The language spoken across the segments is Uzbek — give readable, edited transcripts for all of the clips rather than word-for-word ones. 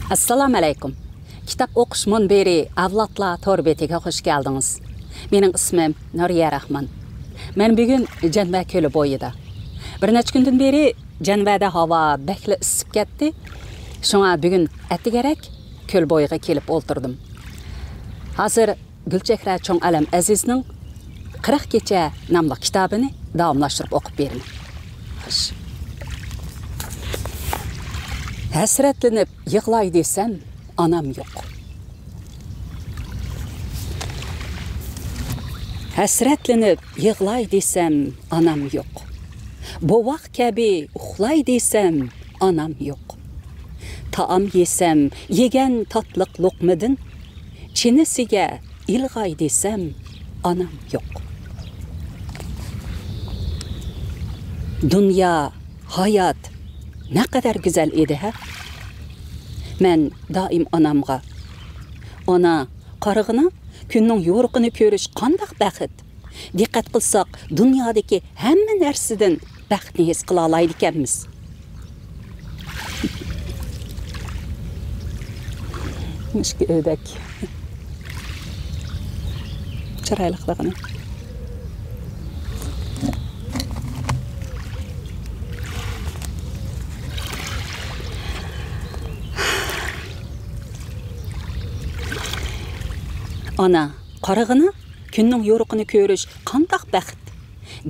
Assalamu alaykum. Kitap o'qish munbiri Avlodlar tor betiga xush keldingiz. Mening ismim Nuriya Rahman. Men bugun Janva ko'li bo'yida. Bir necha kundan beri Janvada havo bakli isib ketdi. Shunga bugun atigarak ko'l bo'yiga kelib o'ltirdim. Hozir Gulchehra Cho'ng Alam Azizning 40 kecha nomli kitobini davomlashtirib o'qib beraman. Xush. Hasratlanib yig'lay desam, anam yo'q. Hasratlanib yig'lay desam, anam yo'q. Bovoq kabi uxlay desam, anam yo'q. Taom yesam, yegan tatliq luqmidin, chinisiga ilg'ay desam, anam yo'q. Dünya, hayat ne kadar güzel edi ha? Men daim anamga, ona qarig'ini kunning yo'riqini ko'rish qanday baxt. Diqqat qilsak, dunyodagi hamma narsadan baxtni his qila oladi ekanmiz. Mishki o'dak. Chiroyliqligini. Ana, qarig'ini kunning yo'riqini ko'rish qanday baxt.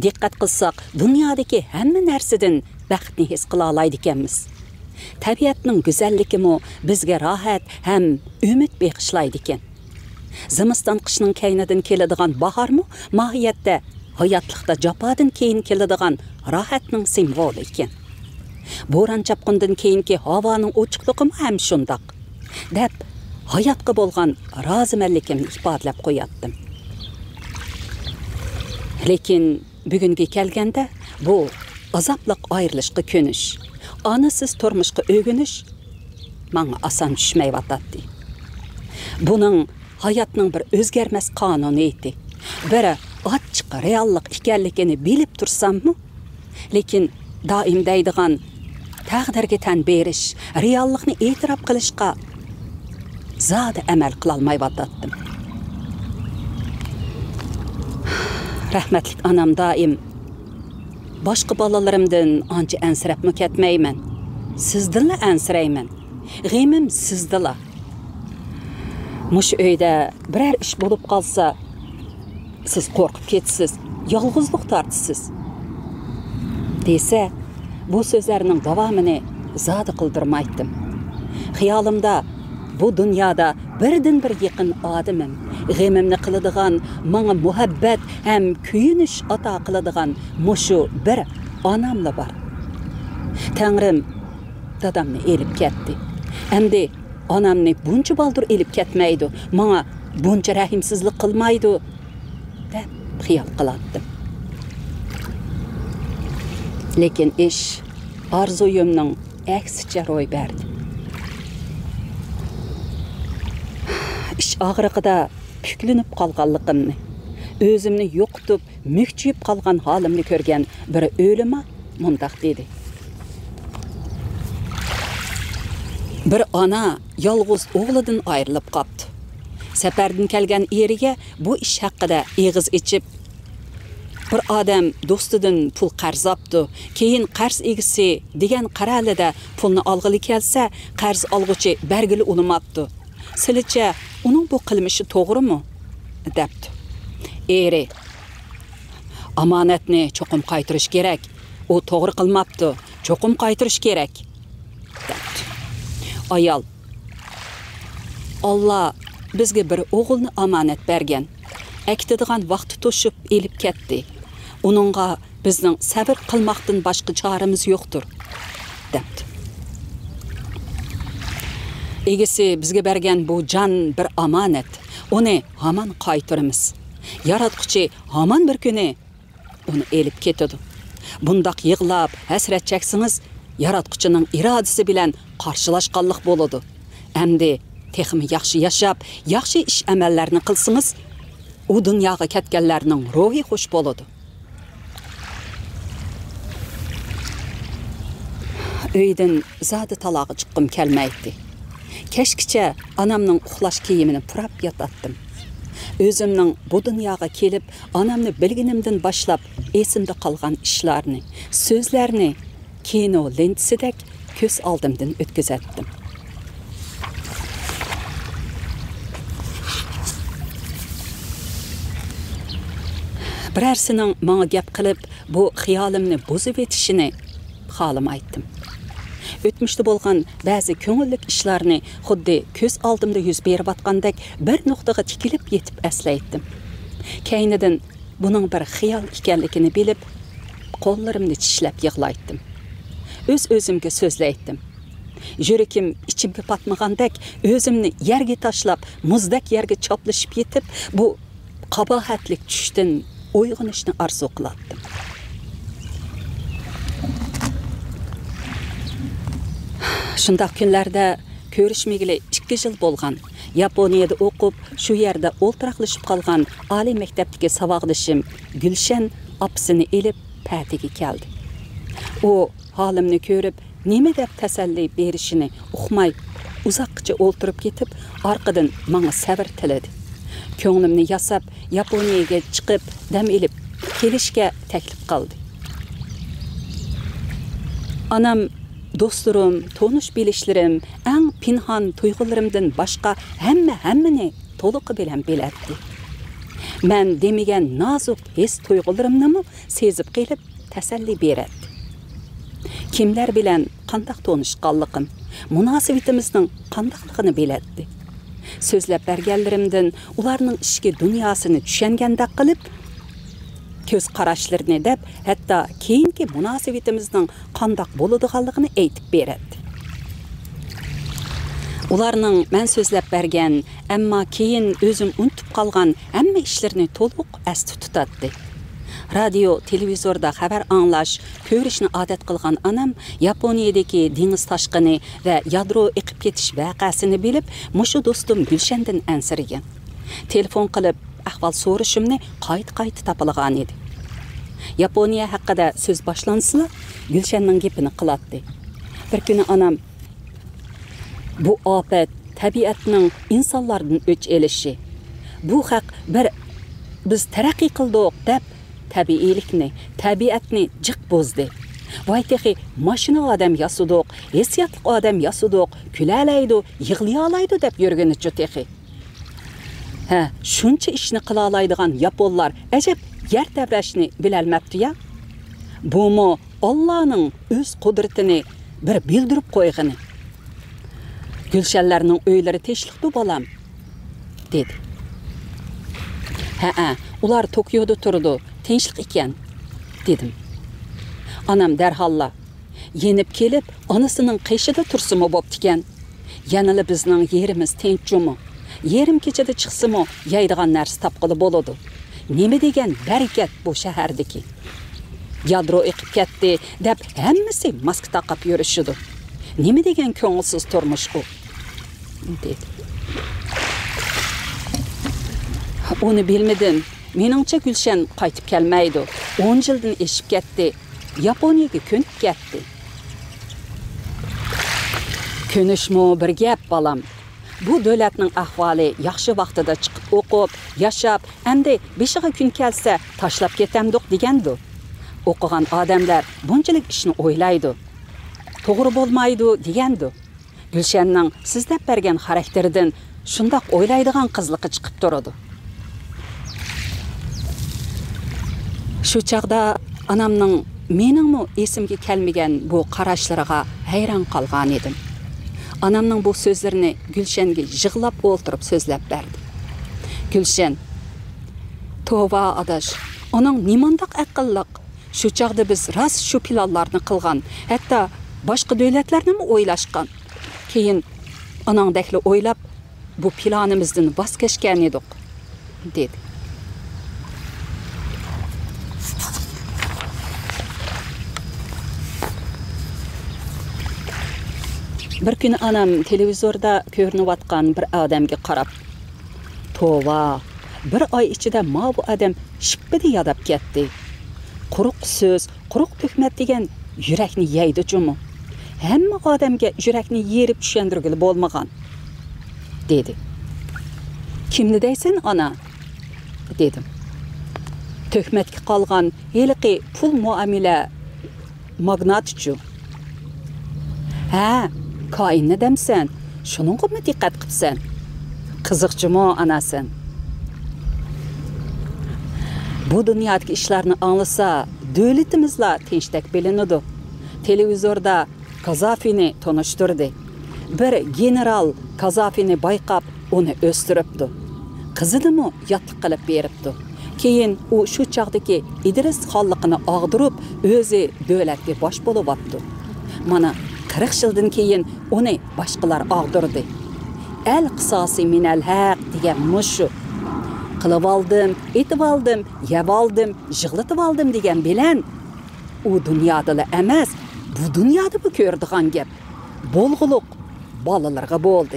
Diqqat qilsak, dunyodagi hamma narsadan baxtni his qila oladi ekanmiz. Tabiatning go'zalligimi bizga rohat ham umid bag'ishlaydi ekan. Zimiston qishning kaynidan keladigan bahormi mohiyatda hayotlikda jafodan keyin keladigan rohatning simvoli ekan. Bo'ron chapqindan keyingi havoning ochiqligi ham shundoq. Deb hayotga bo'lgan rozimanligimni ifodalab qo'yatdim. Lekin bugunga kelganda bu azobliq ayrilishga ko'nish, onasiz turmushga o'g'inish menga oson tushmayotdi. Buning hayotning bir o'zgarmas qonuni edi. Biri ochiq reallik ekanligini bilib tursammi, lekin doim deydigan taqdirga tan berish, reallikni e'tirof qilishga zada amal qilolmayotdim. Rahmatlik anam doim boshqa bolalarimdan ancha ansirabmi ketmayman. Sizdinla ansirayman. G'imim sizdinla. Mush uyda biror ish bo'lib qolsa, siz qo'rqib ketasiz, yolg'izlik tortasiz. Desa, bu so'zlarning davomini zada qildirmaydim. Xiyolimda bu dunyoda birdan bir yaqin odamim, g'imimni qiladigan, menga muhabbat ham kuyinish ato qiladigan mushu bir onamla bor. Tangrim dadamni elib ketdi. Endi onamni buncha baldur elib ketmaydi, menga buncha rahimsizlik qilmaydi deb xiyol qilatdim. Lekin ish orzuyimning aksicha ro'y berdi. Ish og'riqida puklinib qolganligimni, o'zimni yo'qitib, mükchiyib qolgan holimni ko'rgan bir o'lima mundaq dedi. Bir ona yolg'iz o'g'lidan ayrilib qopti. Safardan kelgan eriga bu ish haqida eg'iz ichib, bir odam do'stidan pul qarz olibdi. Keyin qarz egisi degan qaralida pulni olg'ili kelsa, qarz olg'uchi bergili unimabdi. Silicha uning bu qilmishi to'g'rimi? Debdi. Eri, amonatni cho'qim qaytirish kerak. U to'g'ri qilmabdi. Cho'qim qaytirish kerak. Debdi. Ayol, Allah bizga bir o'g'ilni amonat bergan. Aktidigan vaqti to'shib elib ketdi. Uningga bizning sabr qilmoqdan boshqa choramiz yo'qdir, debdi. Egisi bizga bergan bu jon bir amonat. Uni hamon qaytiramiz. Yaratquchi hamon bir kuni uni elib ketadi. Bundaq yig'lab hasrat cheksiniz, yaratquchining irodasi bilan qarshilashganlik bo'ladi. Endi texmi yaxshi yashab, yaxshi ish amallarni qilsangiz, u dunyoga ketganlarning ruhi xush bo'ladi. Uydan zodi talog'i chiqqim kelmaydi. Keşkiçe anamның uxlash kiyimini purab yatatdım. Özümнің bu dunyoga kelib, anamni bilginimdan boshlab esimda qolgan ishlarni, so'zlarni kino lentisidek ko'z oldimdan o'tkazatdim. Birarsining menga gap qilib, bu xiyolimni buzib etishini xohlamaydim. O'tmishda bo'lgan ba'zi ko'ngillik ishlarni xuddi ko'z oldimda yuz berib atgandek bir nuqtaga tikilib yetib eslaydim. Keynidan buning bir xiyol ekanligini bilib, qo'llarimni tishlab yig'laydim. O'z-o'zimga so'zlaydim. Yurakim ichimga patmagandek, o'zimni yerga tashlab, muzdek yerga choplashib yetib, bu qabohatlik tushdan uyg'onishni arzu qilardim. Shundaq kunlarda ko'rishmagili 2 yil bo'lgan, Yaponiyada o'qib, shu yerda o'ltiraqlashib qolgan oliy maktabdagi saboqdashim Gulshan opasini elib patiga keldi. U holimni ko'rib, nima deb tasalli berishini uqmay, uzoqcha o'ltirib ketib, orqadan menga sabr tiladi. Ko'nglimni yasab, Yaponiyaga chiqib, dam elib kelishga taklif qildi. Anam dostlarım, tonuş bilişlerim, en pinhan tuyg'ularimdan boshqa hammani to'liq bilan bilardi. Men demigan nozik his tuyg'ularimni sezib qilib tasalli beradi. Kimlar bilan qanday tonishganligim, munosabatimizning qandayligini biladi. So'zlab berganlarimdan ularning ichki dunyosini tushungandek qilib, ko'z qarashlarini deb, hatto keyingi munosabatimizning qanday bo'ladiganligini aytib beradi. Ularning men so'zlab bergan, ammo keyin o'zim unutib qolgan hamma ishlarini to'liq esda tutadi. Radio, televizorda xabar anglash, ko'rishni odat qilgan anam Yaponiyadagi dengiz toshqini va yadro eqib ketish voqeasini bilib, mushu do'stim Gulshandan ansiragan. Telefon qilib ahvol so'rashimni qayta topilgan edi. Yaponiya haqida so'z boshlansa, Gulshanning gapini qiladi. Bir kuni anam bu ofat tabiatning insonlardan o'ch elishi, bu haq biz taraqqiy qildik deb tabiiylikni, tabiatni jiq bozdi. Vaytehi mashina odam yasudiq, hissiyatli odam yasudiq, kulalaydi, yig'layalaydi deb yurgani cho'tehi. Shuncha ishni qila oladigan yaponlar ajab yer tabrashni bilolmabdi-ya. Bu Allohning o'z qudratini bir bildirib qo'ygani. Gulshanlarning o'ylari tinchlikdi bolam, dedi. Ular Tokyoda turdi, tinchlik ekan, dedim. Anam darhalla yenib kelib, onasining qishida tursimi bo'pti-ekan. Yanılı bizning yerimiz tinchmi? Yerim kechada chiqsimi, yeydigan narsa topqili bo'ladi. Nima degan barakat bu shahardagi. Yadro eqib ketdi deb hammasi maska taqib yurishidi. Nima degan ko'ngilsiz turmush u? dedi. Uni bilmadim. Meningcha Gulshan qaytib kelmaydi. 10 yildan eshib ketdi. Yaponiyaga ko'nib ketdi. Ko'nishmi bir gap balam. Bu davlatning ahvoli yaxshi vaqtida chiqib o'qib, yashab, endi beshiga kun kelsa tashlab ketamdiq degandi. O'qigan odamlar bunchalik ishni o'ylaydi. To'g'ri bo'lmaydi degandi. Gulshanning sizlab bergan xarakteridan shundoq o'ylaydigan qizligi chiqib turadi. Shu chaqda anamning meningmi esimga kelmagan bu qarashlariga hayron qolgan edim. Anamning bu so'zlarini Gulshanga yig'lab o'ltirib so'zlab berdi. Gulshan, "Tova adash, onun nimandaq aqlliq. Shu chaqda biz rost shu planlarni qilgan, hatto boshqa davlatlarni ham o'ylashgan. Keyin onangdakli o'ylab bu planimizdan voz kechgan edik", dedi. Bir kuni anam televizorda ko'rinayotgan bir odamga qarab, "Tova, bir oy ichida bu odam shippida yodab ketdi. Quruq so'z, quruq tuhmat degan yurakni yeydi-chumi? Hamma odamga yurakni yerib tushundirgili bo'lmagan", dedi. Kimni deysen ana, dedim. Töhmetki qalğan heliqi pul muamele magnatçu. Ha, kainni demsen, şununğa mı diqqat qıpsan? Qiziqçımı anasan? Bu dünyadaki işlerini anlasa, devletimizle tinçtek bilinidu. Televizorda Kazafini tanıştırdı. Bir general Kazafini bayqap onu östürüptü. Kızını mı yatlık qılıp beripti. Keyin o şu çağdaki İdris xallıqını ağdırıp özü devletke baş bolup Mana 40 yıldan keyin onu başqalar ağdırdı. El qısası minel haq degan muşu. Qılıb aldım, etib aldım, yeb aldım, jığlıtıb aldım degan bilen o dünyada emas, bu dünyada bu kördiğan gep. Bolğuluq balalarga boldu.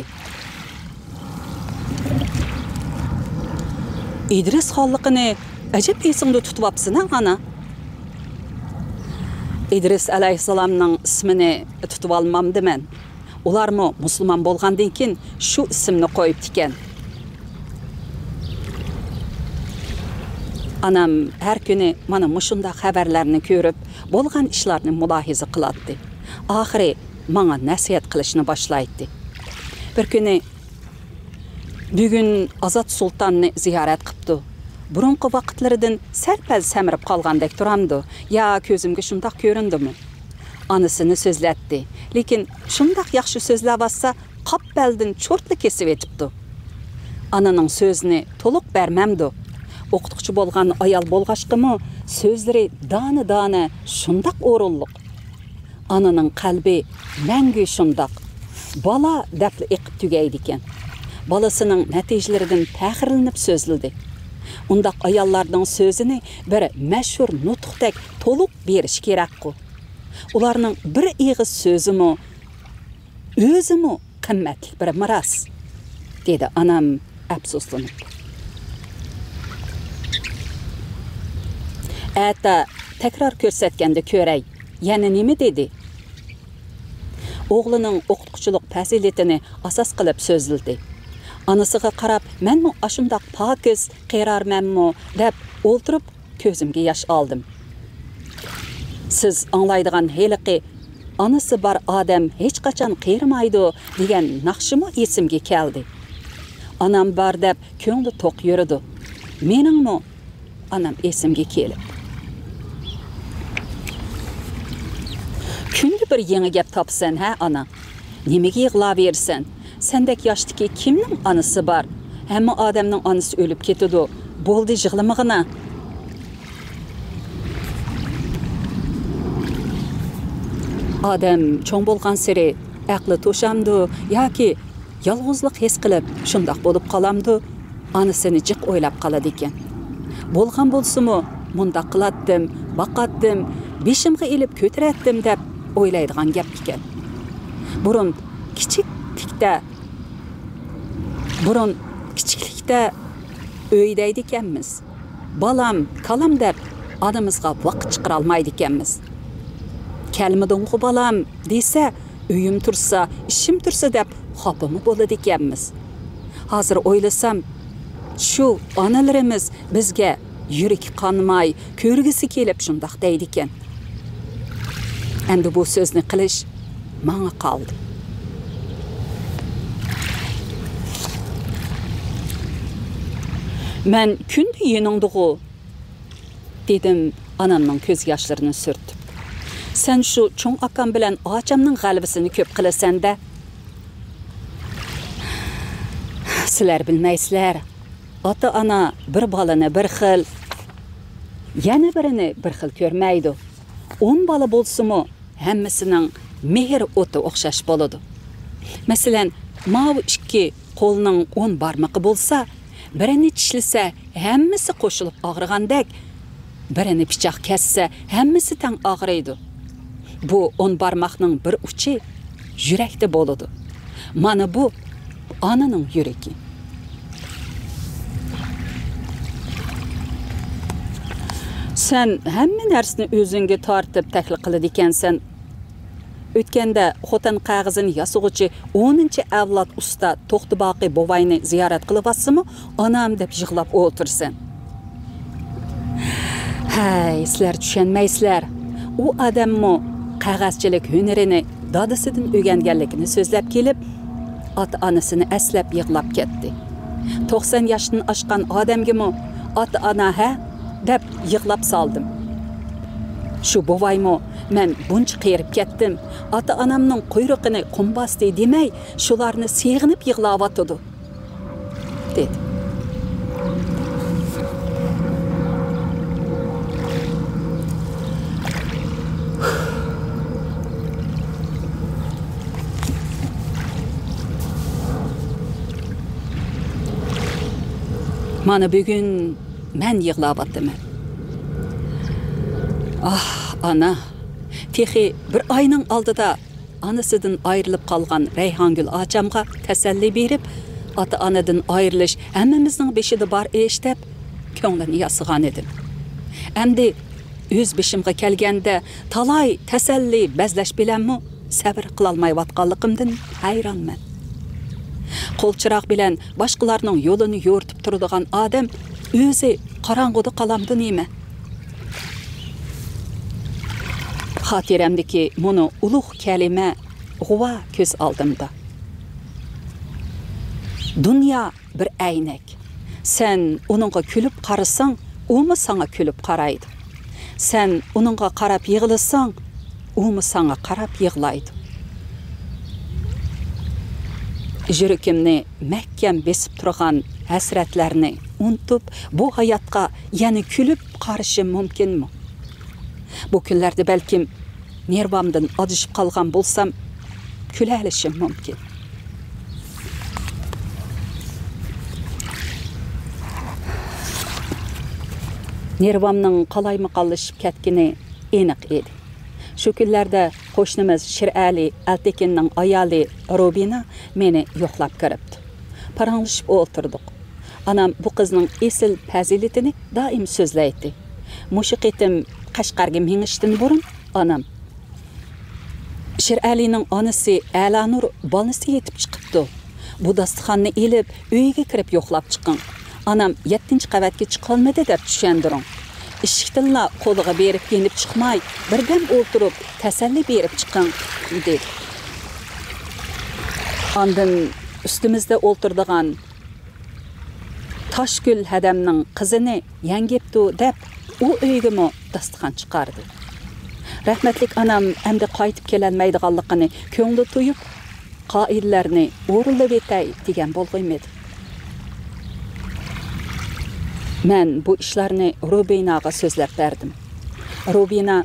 İdris xallıqını acep esingde tutup ana. İdris aleyhisselamның ismini tutup almamdı men. Ular mı Müslüman bolğandan keyin şu isimni koyup diken. Anam her günü mana muşunda haberlerini görüp, bolğan işlerini mülahiza qılatdı. Ahiri bana nasihat qilishni başlaydı. Bir günü bugün Azat Sultan'ını ziyaret qıptı. Burunqı vaqtlarıdan sərpəz səmirib qalğandek duramdı. Ya közümge şundaq göründümü? Anısını sözletdi. Lekin şundaq yaxşı sözləvassa qap bəldin çortlu kesib etipdi. Ananın sözünü toluq bermemdi. Oqtuqçu bolğan ayal bolğaşqımı sözleri dana şundaq orunluq. Ananın qalbi məngü şundaq. Bala dəpli eqib tügeydiken. Balasının nəticələrindən təxirlənib sözlüdü. Undaq ayallardan sözünü bir məşhur nutqdək toluq beriş kerakku. Ularının bir iğiz sözümü, özümü qimmatli bir miras, dedi anam əfsuslanıb. Ata tekrar körsətkəndə körək, yəni nemi dedi? Oğlunun oqutquçuluq fəziletini asas qılıb sözlüdü. Anısıға qarab, mən mi aşımdaq pakiz, qerar mən mi, dəb oltırıb közümge yaş aldım. Siz anlaydığan heliqi, anısı bar adam hiç qaçan qeyrimaydı degen naqşımı esimge keldi. Anam bar dəb köngli toq yürüdü. Mening mi? Anam esimge kelib. Kündü bir yeni gep tapsan ha ana? Nemege yığla versen? Sendek yaştaki kimnin anısı var? Həmə adamның anısı ölüp ketidi. Boldu jığlamığına. Adam çoğ bolğan seri aqlı toşamdı, yoki yalğızlıq his qilib şundaq bolup qalamdı, anısını jiq oylab qaladi ekan. Bolğan bolsumu, mundaq qilatdim, baqatdim, beshimga elib ko'taratdim deb o'ylaydigan gap ekan. Burun kichiklikda öydeydi ekanmiz. Balam, kalam deb adımızga vaqt chiqara olmaydi ekanmiz. Kelmidinqu balam desa, uyim tursa, ishim tursa deb xopimi bo'ladi ekanmiz. Hozir o'ylasam, shu onalarimiz bizga yurak qonmay, ko'rgisi kelib shundaq deydi ekan. Endi bu so'zni qilish menga qoldi. Men kündü yeningdiğu, dedim anamның ko'z yaşlarını sürtüp. Sen şu çoğ akam bilen ağacamның g'alabasini köp qilasan-da. Sizlar bilmaysizlar. Ota-ana bir balani bir xil, yana birini bir xil ko'rmaydi. 10 bala bolsumu hammasining mehr o'ti o'xshash bo'ladi. Masalan, mavi ikki qo'lning 10 barmoqi bo'lsa, birini tishlasa, hammasi qo'shilib og'rigandek, birini pichoq kessa, hammasi tang og'riydi. Bu 10 barmoqning bir uchi yurakda bo'ladi. Mana bu onaning yuragi. Sen hamma narsani o'zingga tortib taklif qiladi ekansan. Өткенде Хотан қағызын ясығычы 10-нчы avlod usta To'xtibaqi bovayni ziyorat qilib atsimi, onam deb yig'lab o'tirsin. Hay, sizlar tushunmaysizlar. U odammi qog'ozchilik hunarini dadasidan o'rganganligini so'zlab kelib, ota-onasini aslab yig'lab ketdi. 90 yoshdan oshgan odamgimi ota-ona ha deb yig'lab soldim. Shu bovaymi men buncha qiyirib ketdim. Ota-onamning quyruqini qumbasdi demay, shularni seg'inib yig'layotdi, dedi. Mana bugün men yig'layapman. Ah, ana. Texi bir ayning oldida anasidan ayrilib qolgan Rayhongul achamga tasalli berib, ota-onadan ayrilish hammamizning beshida bor ish deb ko'nglimni yasigan edim. Endi o'z beshimga kelganda talay tasalli bazlash bilanmi sabr qila olmayotganligimdan hayronman. Qo'lchiroq bilan boshqalarning yo'lini yo'rtib turadigan odam o'zi qorong'uda qolamdi nima? Xatiramdagi buni ulug' kalima g'uva ko'z oldimda. Dunyo bir aynak. Sen uningga kulib qarasang, u mu sana kulib qaraydi. Sen uningga qarab yig'lasang, u mu sana qarab yig'laydi. Yuragimni mahkam besib turgan hasratlarni unutib, bu hayotga yana kulib qarashim mumkinmi? Bu kunlarda balkim nervamdan adışıp qalgan bo'lsam, kulalishim mumkin. Nervamning qalaymi-qallashib ketgini aniq edi. Shu kunlarda qo'shnimiz Shirali Altekinning ayoli Robina meni yo'qlab kiribdi. Paranglashib o'tirdik. Anam bu qizning esil fazilatini doim so'zlaydi. Mushu qitim Qashqarga minishdan burun anam Shiralining onasi Alanur bolnisi yetib chiqibdi. Bu dasturxonni elib uyiga kirib yo'qlab chiqqan. Anam 7-qavatga chiqolmadi deb tushundiring. Eshikdanla qo'liga berib yenib chiqmay, birdan o'tirib tasalli berib chiqqan dedi. Ondan ustimizda o'tirdigan Toshgul hadamning qizini yangibdi deb u uygimi dasturxon chiqardi. Rahmatlik anam endi qaytib kelanmaydiganligini ko'ngli to'yib, qoidlarni o'rinlab etay degan bo'lg'aydi. Men bu ishlarni Robinaga so'zlab berdim. Robina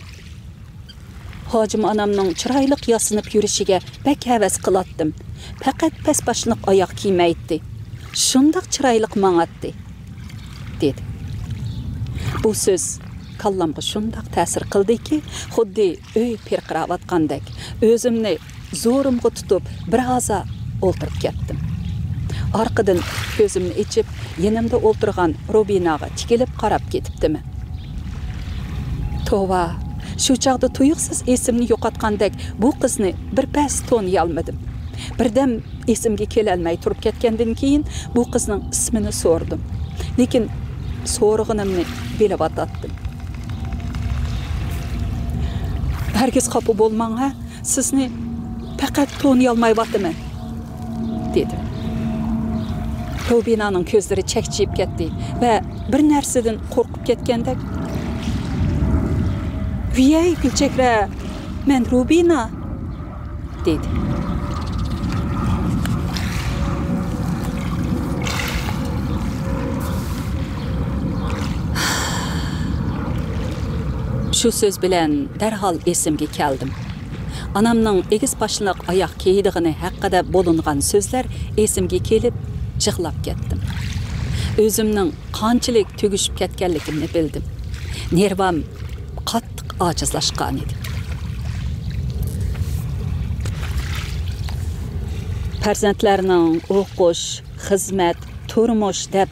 hojim onamning chiroyli yosinib yurishiga bak havas qilatdim. Faqat pasboshliq oyoq kiymaydi. Shundoq chiroyli mang'atdi, dedi. Bu so'z kallamga shundoq ta'sir qildiki, xuddi uy pirqirayotgandek o'zimni zo'rimga tutib biroz o'ltirib ketdim. Arqadan ko'zimni ichib, yanimda o'ltirgan Robinaga tikilib qarab ketibdim. Tova, shu chaqda tuyuqsiz esimni yo'qotgandek bu qizni bir pas toniy olmadim. Birdan esimga kelolmay turib ketgandan keyin bu qizning ismini so'rdim. Lekin so'rg'inimni bilib atdim. Herkes kapı bo'lmang ha, sizni faqat toniy olmayapman, dedi. Robinaning ko'zlari chakchiyib ketdi va bir narsadan qo'rqib ketgandek, "Viyay Gulchehra, men Robina", dedi. Shu so'z bilan darhol esimga keldim. Anamning egiz boshliq oyoq kiydigini haqida bo'lingan so'zlar esimga kelib, jig'lab ketdim. O'zimning qanchalik tugishib ketganligimni bildim. Nervam qattiq ojizlashgan edi. Farzandlarning o'qish, xizmat, turmush deb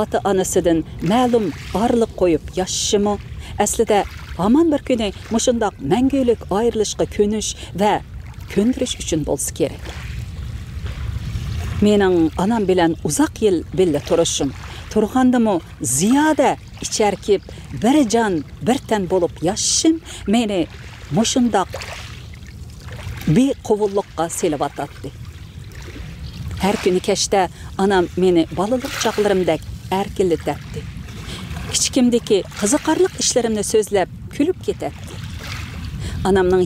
ota-onasidan ma'lum orliq qo'yib yashashimi aslida hamon bir kuni mushundoq mangulik ayrilishga ko'nish va köndürüş üçün bolsa kerak. Mening anam bilan uzaq yil billa turishim, turgandımı ziyada içerkip bir can, bir tan bolup yaşashim meni mushundaq bir qovulluqqa selib atatdi. Her günü keşte anam meni balalık çağlarımdak erkilletdi. Kichikimdeki qiziqarliq ishlarimni so'zlab kulib ketadi. Anamning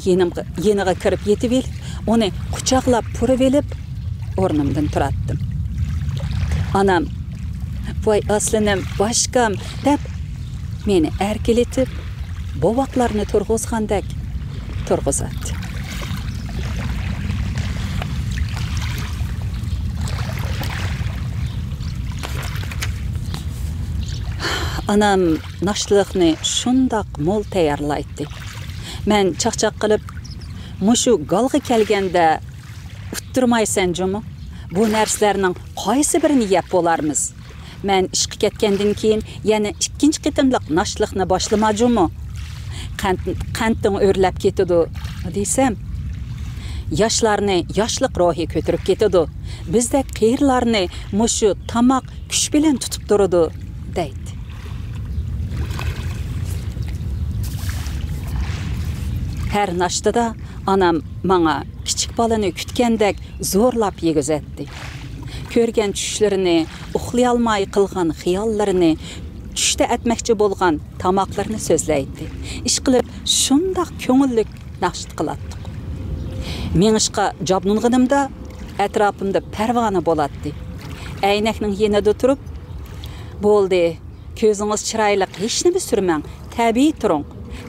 yeniga kirib yetib elib, uni quchoqlab purib elib, o'rnimdan turatdim. Anam, "Voy aslinim, boshqam" deb meni erkiletib, bovoqlarni turg'izgandek turg'izadi. Anam naşlıqni şundaq mol tayarlaydı. Men çaqçaq qilib, "Mushu galg'i kelganda utturmaysan jumu? Bu narsalarning qaysi birini yeb bo'larmiz? Men ishqa ketgandan keyin yana ikkinchi qitimliq naşlıqni boshlamajumu? Qanting o'rlab ketadi" desam, yoshlarni yoshliq ruhi ko'tarib ketadi. Bizda qiyirlarni mushu tamoq kuch bilan tutib turadi, deydi. Her naştada anam bana kichik balani kütkendek zorlap yegizatdi. Körgen tushlerini, uxlayolmay qilgan xiyollarını, tushda etmekçi bolgan tamoqlarni so'zlaydi. Ish qilib shundaq ko'ngillik naqsht qilatdik. Men ishqa jabnunganimda atrofimda parvona bo'ladi. Aynakning yenida turib, "Bo'ldi, ko'zingiz chiroyli, hech nima surmang, tabiiy turing.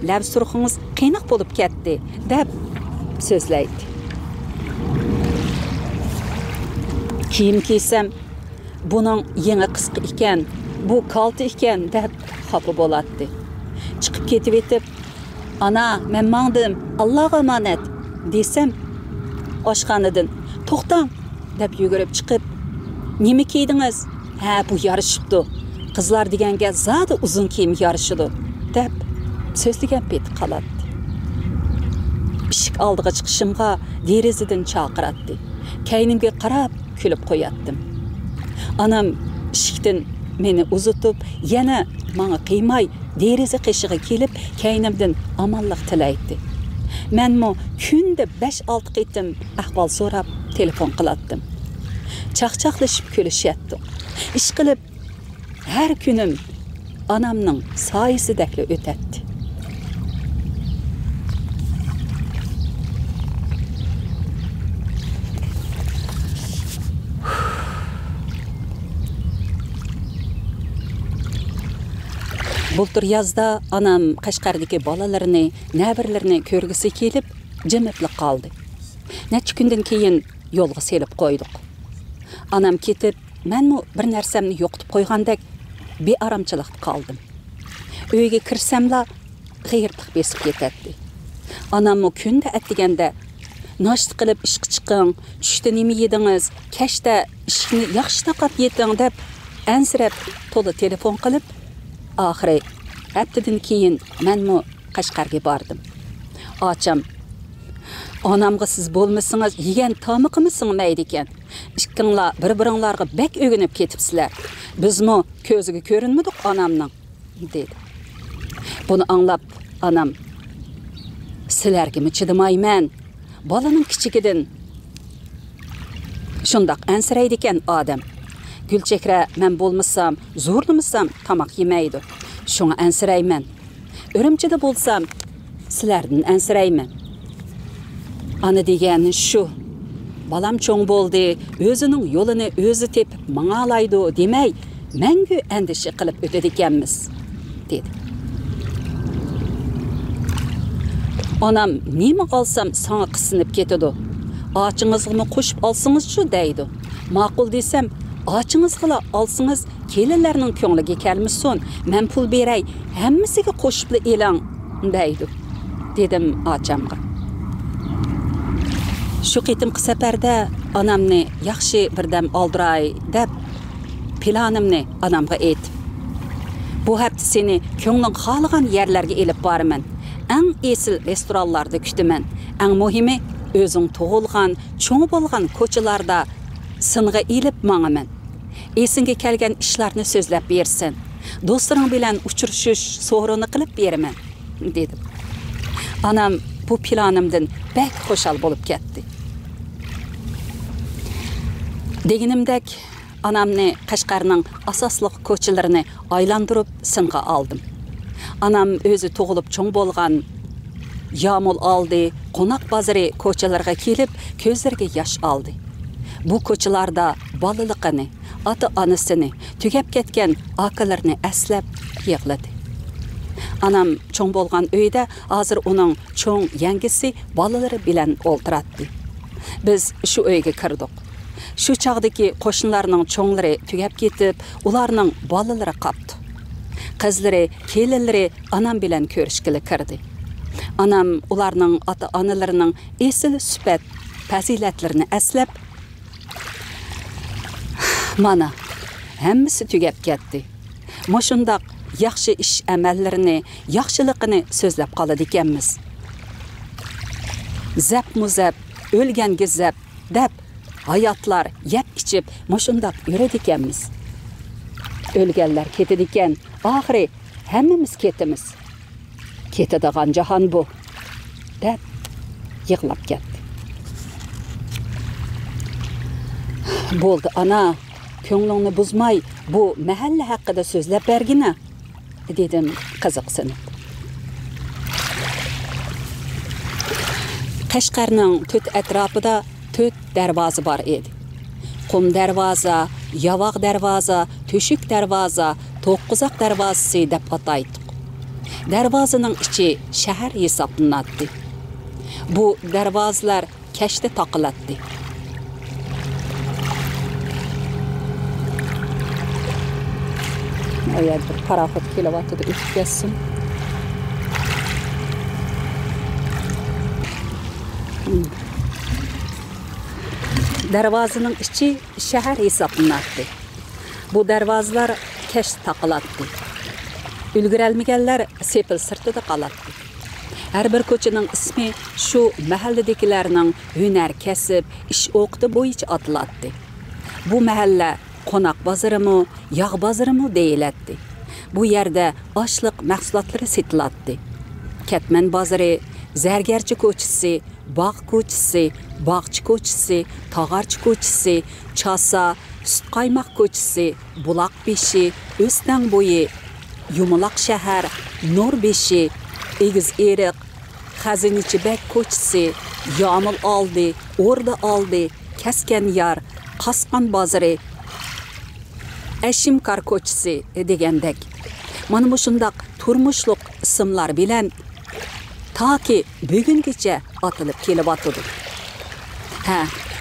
Lab surxingiz qiynaq bo'lib ketdi" deb so'zlaydi. Kiyim kiysam, "Buning yengi qisqa ekan, bu kalta ekan" deb xafa bo'ladi. Chiqib ketib etib, "Ana, men mangdim, Allohga omonat" desam, oshxonadan "To'xtang" deb yugurib chiqib, "Nima kiydingiz?" "Ha, bu yarishibdi. Qizlar deganga zodi uzun kiyim yarishidi" deb so'zlagan peti qoladi. Ishik oldiga chiqishimga derazadan chaqiratdi. Kaynimga qarab kulib qo'yatdim. Anam ishikdan meni uzutib, yana menga qiymay deraza qishig'i kelib, kaynimdan omonlik tilaydi. Menmo kunda 5-6 qitim ahvol so'rab telefon qilatdim. Chaqchaqlashib kulishyapti. Ish qilib har kunim anamning soyisidakli o'tadi. Bultur yazda anam Qashqardagi bolalarini, nabirlarini ko'rgisi kelib, jimiblik qoldi. Necha kundan keyin yo'lga selib qo'ydik. Anam ketib, menmi bir narsamni yo'qitib qo'ygandek bearamchilikda qoldim. Uyga kirsamla g'iyirtib besib ketadi. Anamni kunda atdiganda "Noshta qilib ishga chiqing, tushda nima yedingiz, kashda ishni yaxshi taqab yeting" deb ansirab to'la telefon qilib, oxiri haftadan keyin menmi Qashqarga bordim. Ocham, "Onamga siz bo'lmasangiz yegan tomiqimiz singmaydi ekan. Ikkinglar bir-biringlarga bek o'ginib ketibsizlar. Bizmi ko'ziga ko'rinmadik onamning" dedi. Buni anglab anam, "Sizlarga chidamayman. Bolaning kichigidan shundoq ansiraydi ekan odam. Gulchehra men bo'lmasam, zo'rnimisam tomoq yemaydi. Shunga ansirayman. O'rimchida bo'lsam, sizlardan ansirayman. Ana degani shu. Balam cho'ng bo'ldi, o'zining yo'lini o'zi tepib mang'alaydi demay, mangu andisha qilib o'tadi ekanmiz", dedi. Onam nima olsam sana qisinib ketadi. "Ochingizga qo'shib olsangiz-chu" deydi. Ma'qul desam, "Ochingizga olsangiz kelinlarning ko'ngliga kelmasin. Men pul beray, hammasiga qo'shib elang" deydi, dedim ochamga. Shu qitimqi safarda onamni yaxshi birdam oldiray deb planimni onamga aytib, "Bu hafta seni ko'ngling xohlagan yerlarga elib boraman. Eng esil restoranlarda kutaman. Eng muhimi Özün toğulgan, çoğu bolgan koçularda sınığa ilip mağaman. Esingə kelgen işlerini sözləp bersin. Dostlarım bilen uçuruşuş soğrunu qılıp bermen, dedim. Anam bu planımdan bək xoşal bolup ketdi. Deginimdek anamni Qashqarning asosliq ko'chalarini aylantirib sınğa aldım. Anam özü to'g'ilib cho'ng bo'lgan Yamul aldı, qo'noq bozori ko'chalarga kelib, ko'zlariga yosh oldi. Bu ko'chalarda bolaligini, ota-onasini, tugab ketgan akalarini eslab yig'ladi. Anam cho'ng bo'lgan uyda hozir uning cho'ng yangisi bolalari bilan o'ltiradi. Biz shu uyga kirdik. Shu chaqdagi qo'shnilarning cho'nglari tugab ketib, ularning bolalari qapti. Qizlari, kelinlari anam bilan ko'rishgili kirdi. Anam ularning ota-onalarining esil sifat, fazilatlarini eslab, mana hammasi tugab ketdi. Moshundaq yaxshi ish amallarini, yaxshiligini so'zlab qoladi ekanmiz. Zap-muzap, o'lganga zap deb hayatlar yeb ichib moshundaq yuradi ekanmiz. O'lganlar ketadi ekan, oxiri hammamiz ketamiz. Ketadigan jahon bu, deb yig'lab ketdi. Bo'ldi ana, ko'nglingni buzmay, bu mahalla haqida so'zlab bergina, dedim qiziqsinib. Qashqarning to'rt atrofida 4 darvoza bor edi. Qum darvoza, yavoq darvoza, to'shik darvoza, to'qqizaq darvozasi deb ataydik. Darvozaning ichi shahar hisoblanadi. Bu darvozalar kashda taqiladi. Oyad bir paraxot kelyapti, o'tib ketsin. Darvozaning ichi shahar hisoblanadi. Bu darvozalar kash taqiladi. Ulguralmaganlar sepil sirtida qoladi. Har bir ko'chaning ismi shu mahalladagilarning hunar kasb, ish o'qiti bo'yicha atiladi. Bu mahalla qo'noq bozorimi, yog' bozorimi deyiladi. Bu yerda oshliq mahsulotlari sotiladi. Katman bozori, zargarchi ko'chasi, bog' ko'chasi, bog'chi ko'chasi, tog'archi ko'chasi, chosa, sut qaymoq ko'chasi, buloq beshi, o'stang bo'yi, yumuloq shahar, nur beshi, egiz eriq, xazinichibek ko'chasi, yomil oldi, o'rda oldi, kaskan yar, qasqon bozori, ashimkar ko'chasi degandek. Mana bu shundaq turmushliq ismlar bilan taki bugungacha atilib kelyapti.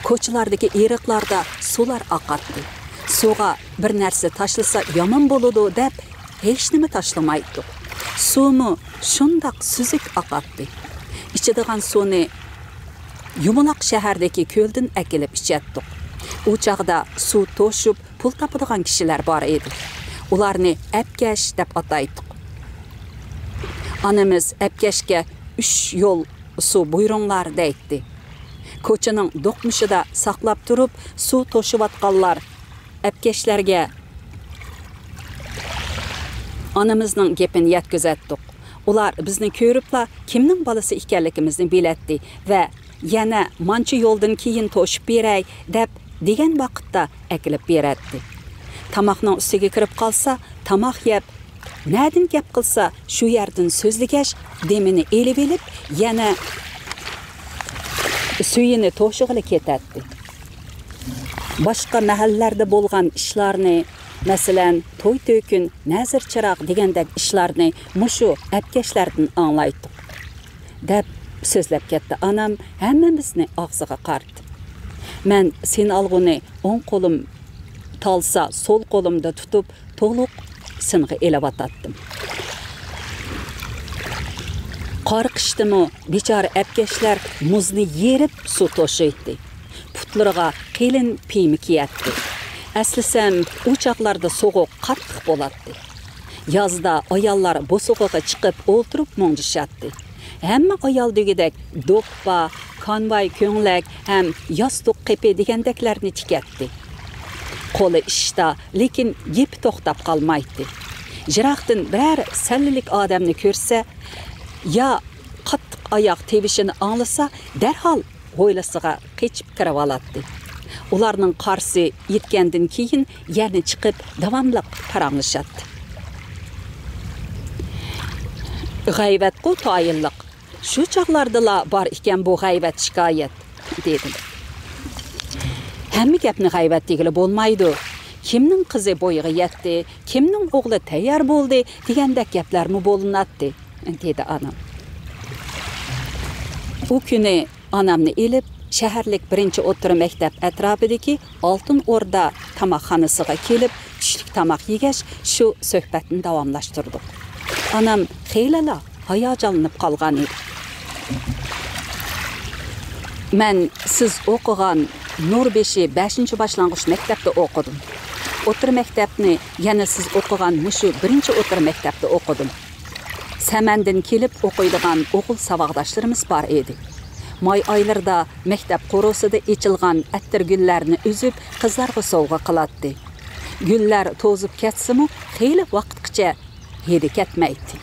Ko'chalardagi eriqlarda suvlar oqatdi. Suvga bir narsa tashlasa yomon bo'ladi deb hech nima tashlamaydi. Suvmi shundaq suzuk oqatdi. Ichadigan suvni yumuloq shahardagi ko'ldan akilib ichatdik. U chaqda suv to'shib pul topadigan kishilar bor edi. Ularni apkash deb ataydik. Anamiz apkashga 3 yo'l suv buyuringlar deydi. Ko'chaning do'qmishida saqlab turib, suv to'shiyotganlar apkashlarga anamizning gapini yetkazatdik. Ular bizni ko'ribla kimning bolasi ekanligimizni biladi va yana mancha yo'ldan keyin to'shib beray deb degan vaqtda akilib beradi. Tamoqning ustiga kirib qolsa, tamoq yeb, nadin gap qilsa, shu yerdan so'zligash demini elib elib, yana suyini to'shig'ili ketadi. Boshqa mahallarda bo'lgan ishlarni, masalan, to'y to'kin, nazir chiroq degandek ishlarni mushu apkashlardan anglaydi. deb so'zlab ketdi anam hammamizni og'ziga qartdi. Men sen alg'uni o'ng qo'lim talsa, so'l qo'limda tutib, to'liq singa elavatdim. Qor qishdimi, bechora apkashlar muzni yerib suv to'shiydi. Putlariga qilin piymi kiyatdi. Aslisam, u chaqlarda so'g'uq qattiq bo'ladi. Yozda ayollar bu so'g'uqqa chiqib o'ltirib mo'ngishadi. Hamma ayol degidek do'ppa, konvoy ko'nglak ham yostiq qepi degandaklarni tikatdi. Qo'li ishda, lekin yepi to'xtab qolmaydi. Jiroqdan biror sallilik odamni ko'rsa, ya qattiq oyoq tebishini anglasa, darhol hovlisiga qechib kirib oladi. Ularning qarshi yetgandan keyin yana chiqib davomli paranglashadi. G'ayvat qu tayinliq. Shu chaqlardala bor ekan bu g'ayvat shikoyat, dedim. Hamma gapni g'ayvat degili bo'lmaydi. Kimning qizi bo'yiga yetdi, kimning o'g'li tayyor bo'ldi degandek gaplarmi bo'linadi, dedi anam. U kuni onamni elib shaharlik birinchi o'rta maktab atrofidagi Oltin O'rda tamoqxonasiga kelib, tushlik tomoq yegash shu suhbatni davomlashtirdik. Onam xeylala hayajonlanib qolgan edi. Men siz o'qigan Nurbeshi 5-boshlang'ich maktabda o'qidim. O'rta maktabni yana siz o'qigan mushu birinchi o'rta maktabda o'qidim. Samandan kelib o'qiydigan o'g'il saboqdoshlarimiz bor edi. May oylarda maktab qorosida echilgan attir gullarni uzib, qizlarga sovg'a qiladi. Gullar to'zib ketsa-mu, xeyli vaqtgacha hidi ketmaydi.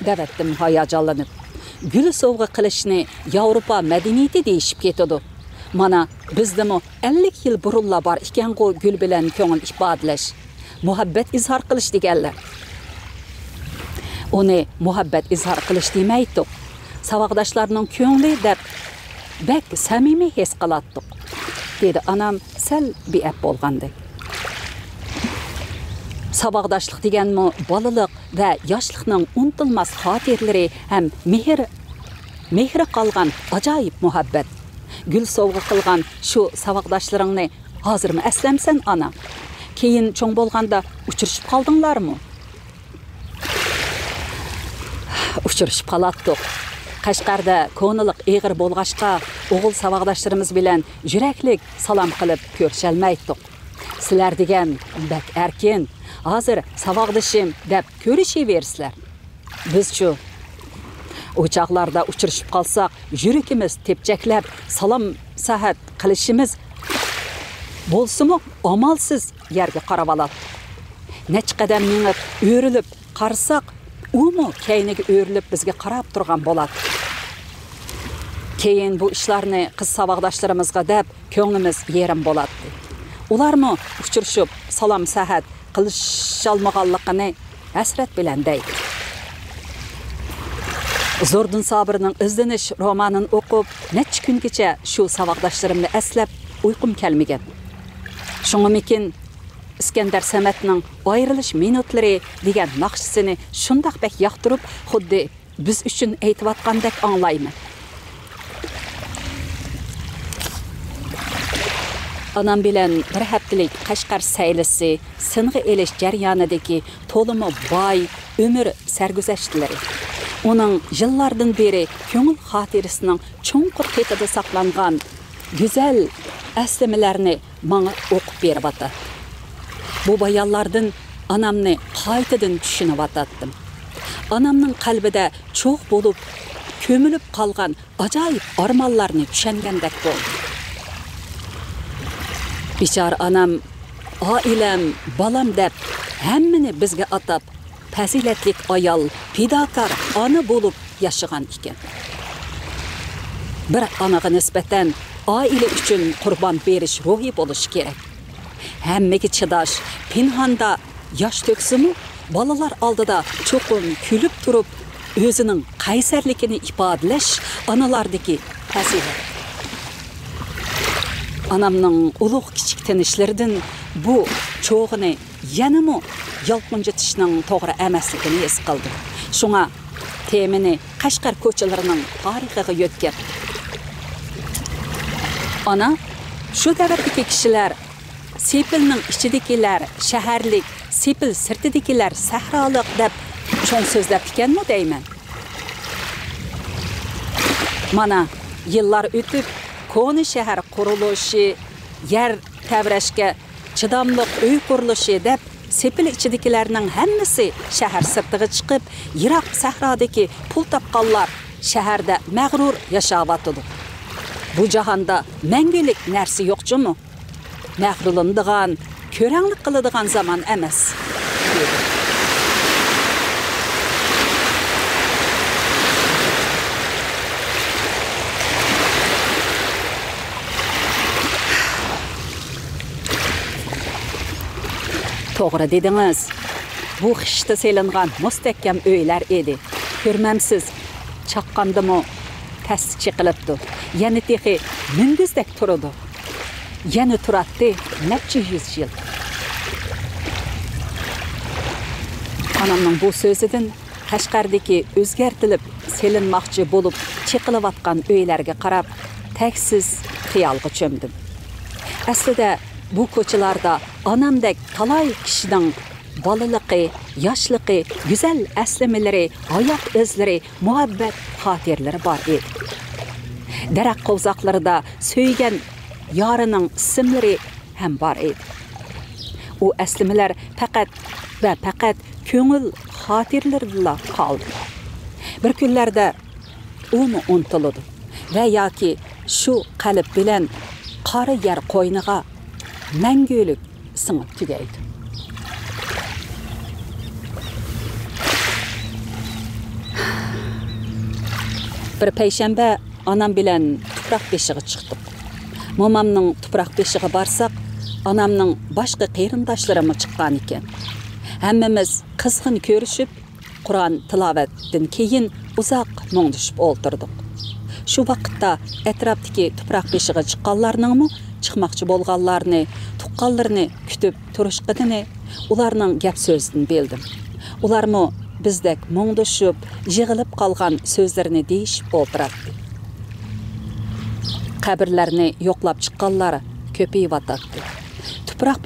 Davatdim hayajonlanib. Gül sovg'a qilishni Yevropa madaniyati deyishib ketadi. Mana bizdami 50 yil burunla bor ekan-ku gul bilan ko'ngil ifodalash, muhabbat izhor qilish deganlar. Uni muhabbat izhor qilish demaydi. Saboqdoshlarning ko'ngli deb bak samimiy his qilatdik, dedi anam sal beab bo'lgandek. Saboqdoshlik deganmi bolalik va yoshlikning unutilmas xotiralari ham mehri qolgan ajoyib muhabbat. Gül sovg'a qilgan shu saboqdoshlaringni hozirmi aslamsan ana? Keyin cho'ng bo'lganda uchrashib qoldinglarmi? Uchrashib qolatdik. Qashqarda ko'niliq eg'ir bo'lg'ashqa o'g'il saboqdoshlarimiz bilan yuraklik salom qilib ko'rishalmaydik. Sizlar degan bak erkin, hozir saboqdoshim deb ko'rishaversizlar. Biz-chu o'choqlarda uchrashib qolsak, yuragimiz tepchaklab salom sahat qilishimiz bo'lsa-mu, amalsiz yerga qarab oladi. Nech qadam minib o'rilib qarsak, u-mu keyniga o'rilib bizga qarab turgan bo'ladi. Keyin bu ishlarni qiz saboqdoshlarimizga deb ko'nglimiz yerim bo'ladi. Ularmi uchrashib salom sahat qilisholmaganligini hasrat bilan deydi. Zordun Sabirning izlanish romanini o'qib, necha kungacha shu saboqdoshlarimni eslab uyqum kelmagan. Shuningmikin Iskandar Samatning ayrilish minutlari degan naqshisini shundoq bek yoqtirib, xuddi biz uchun aytayotgandek anglayman. Anam bilan bir haftalik Qashqar saylisi, sing'i elish jarayonidagi to'limi boy umr sarguzashtlari. Onun yıllardan beri ko'ngil xotirasining cho'nqur qetida saqlangan go'zal aslimalarini menga o'qib beribdi. Bu bayonlardan anamni qaytadan tushunib atdim. Anamning qalbida cho'q bo'lib, ko'milib qolgan ajoyib armonlarni tushungandek bo'ldi. Bichar anam, oilam, balam deb hammani bizga atab fazilatlik ayol, fidokor ona bo'lib yashagan ekan. Bir onaga nisbatan oila uchun qurbon berish ruhi bo'lishi kerak. Hammaga chidash, pinhonda yosh to'ksimi, bolalar oldida cho'qim kulib turib, o'zining qaysarligini ifodalash onalardagi fazilat. Anamning ulug' kichik tinishlaridan bu cho'g'ini yanami yolqinjitishning to'g'ri emasligini his qildim. Shunga temini Qashqar ko'chalarining tarixiga yo'tkab. Ana, shu davrdagi kishilar sepilning ichidagilar shaharlik, sepil sirtidagilar sahrolik deb cho'ng so'zlab ekanmi deyman. Mana yillar o'tib Koni shahar qurilishi, yer tavrashga chidamliq uy qurilishi deb sepil ichidagilarning hammasi shahar sirtiga chiqib, yiroq sahrodagi pul topganlar shaharda mag'rur yashayotdi. Bu jahonda mangulik narsa yo'qchimi? Mag'rurlanadigan, ko'ranglik qiladigan zaman emas. To'g'ri dedingiz. Bu xishda selingan mustahkam uylar edi. Ko'rmamsiz, chaqqandimi past chiqilibdi. Yana texi mingizdek turadi. Yana turatdi necha yuz yil. Anamning bu so'zidan Qashqardagi o'zgartilib selinmoqchi bo'lib chiqilayotgan uylarga qarab, taksiz xiyolga cho'mdim. Aslida bu ko'chalarda anamdek talay kishining bolaligi, yoshligi, go'zal aslamalari, hayot izlari, muhabbat xotiralari bor edi. Daraxt qo'zaqlarida so'ygan yorining ismlari ham bor edi. U aslamalar faqat ko'ngil xotirlarida qoldi. Bir kunlarda uni unutildi va yoki shu qalb bilan qora yer qo'yniga mangulik singib tugaydi. Bir payshanba anam bilan tuproq beshiga chiqdik. Momamning tuproq beshiga borsak, anamning boshqa qarindoshlari chiqqan ekan. Hammamiz qizg'in ko'rishib, Qur'on tilovatdan keyin uzoq mung'dishib o'ltirdik. Shu vaqtda atrofdagi tuproq beshiga chiqqanlarning chiqmoqchi bo'lganlarni, tuqqanlarni kutib turishqidini, ularning gap so'zidan bildim. Ularmi bizdek mung'dishib, yig'ilib qolgan so'zlarini deyishib o'tiradi. Qabrlarni yo'qlab chiqqanlar ko'payib tuproq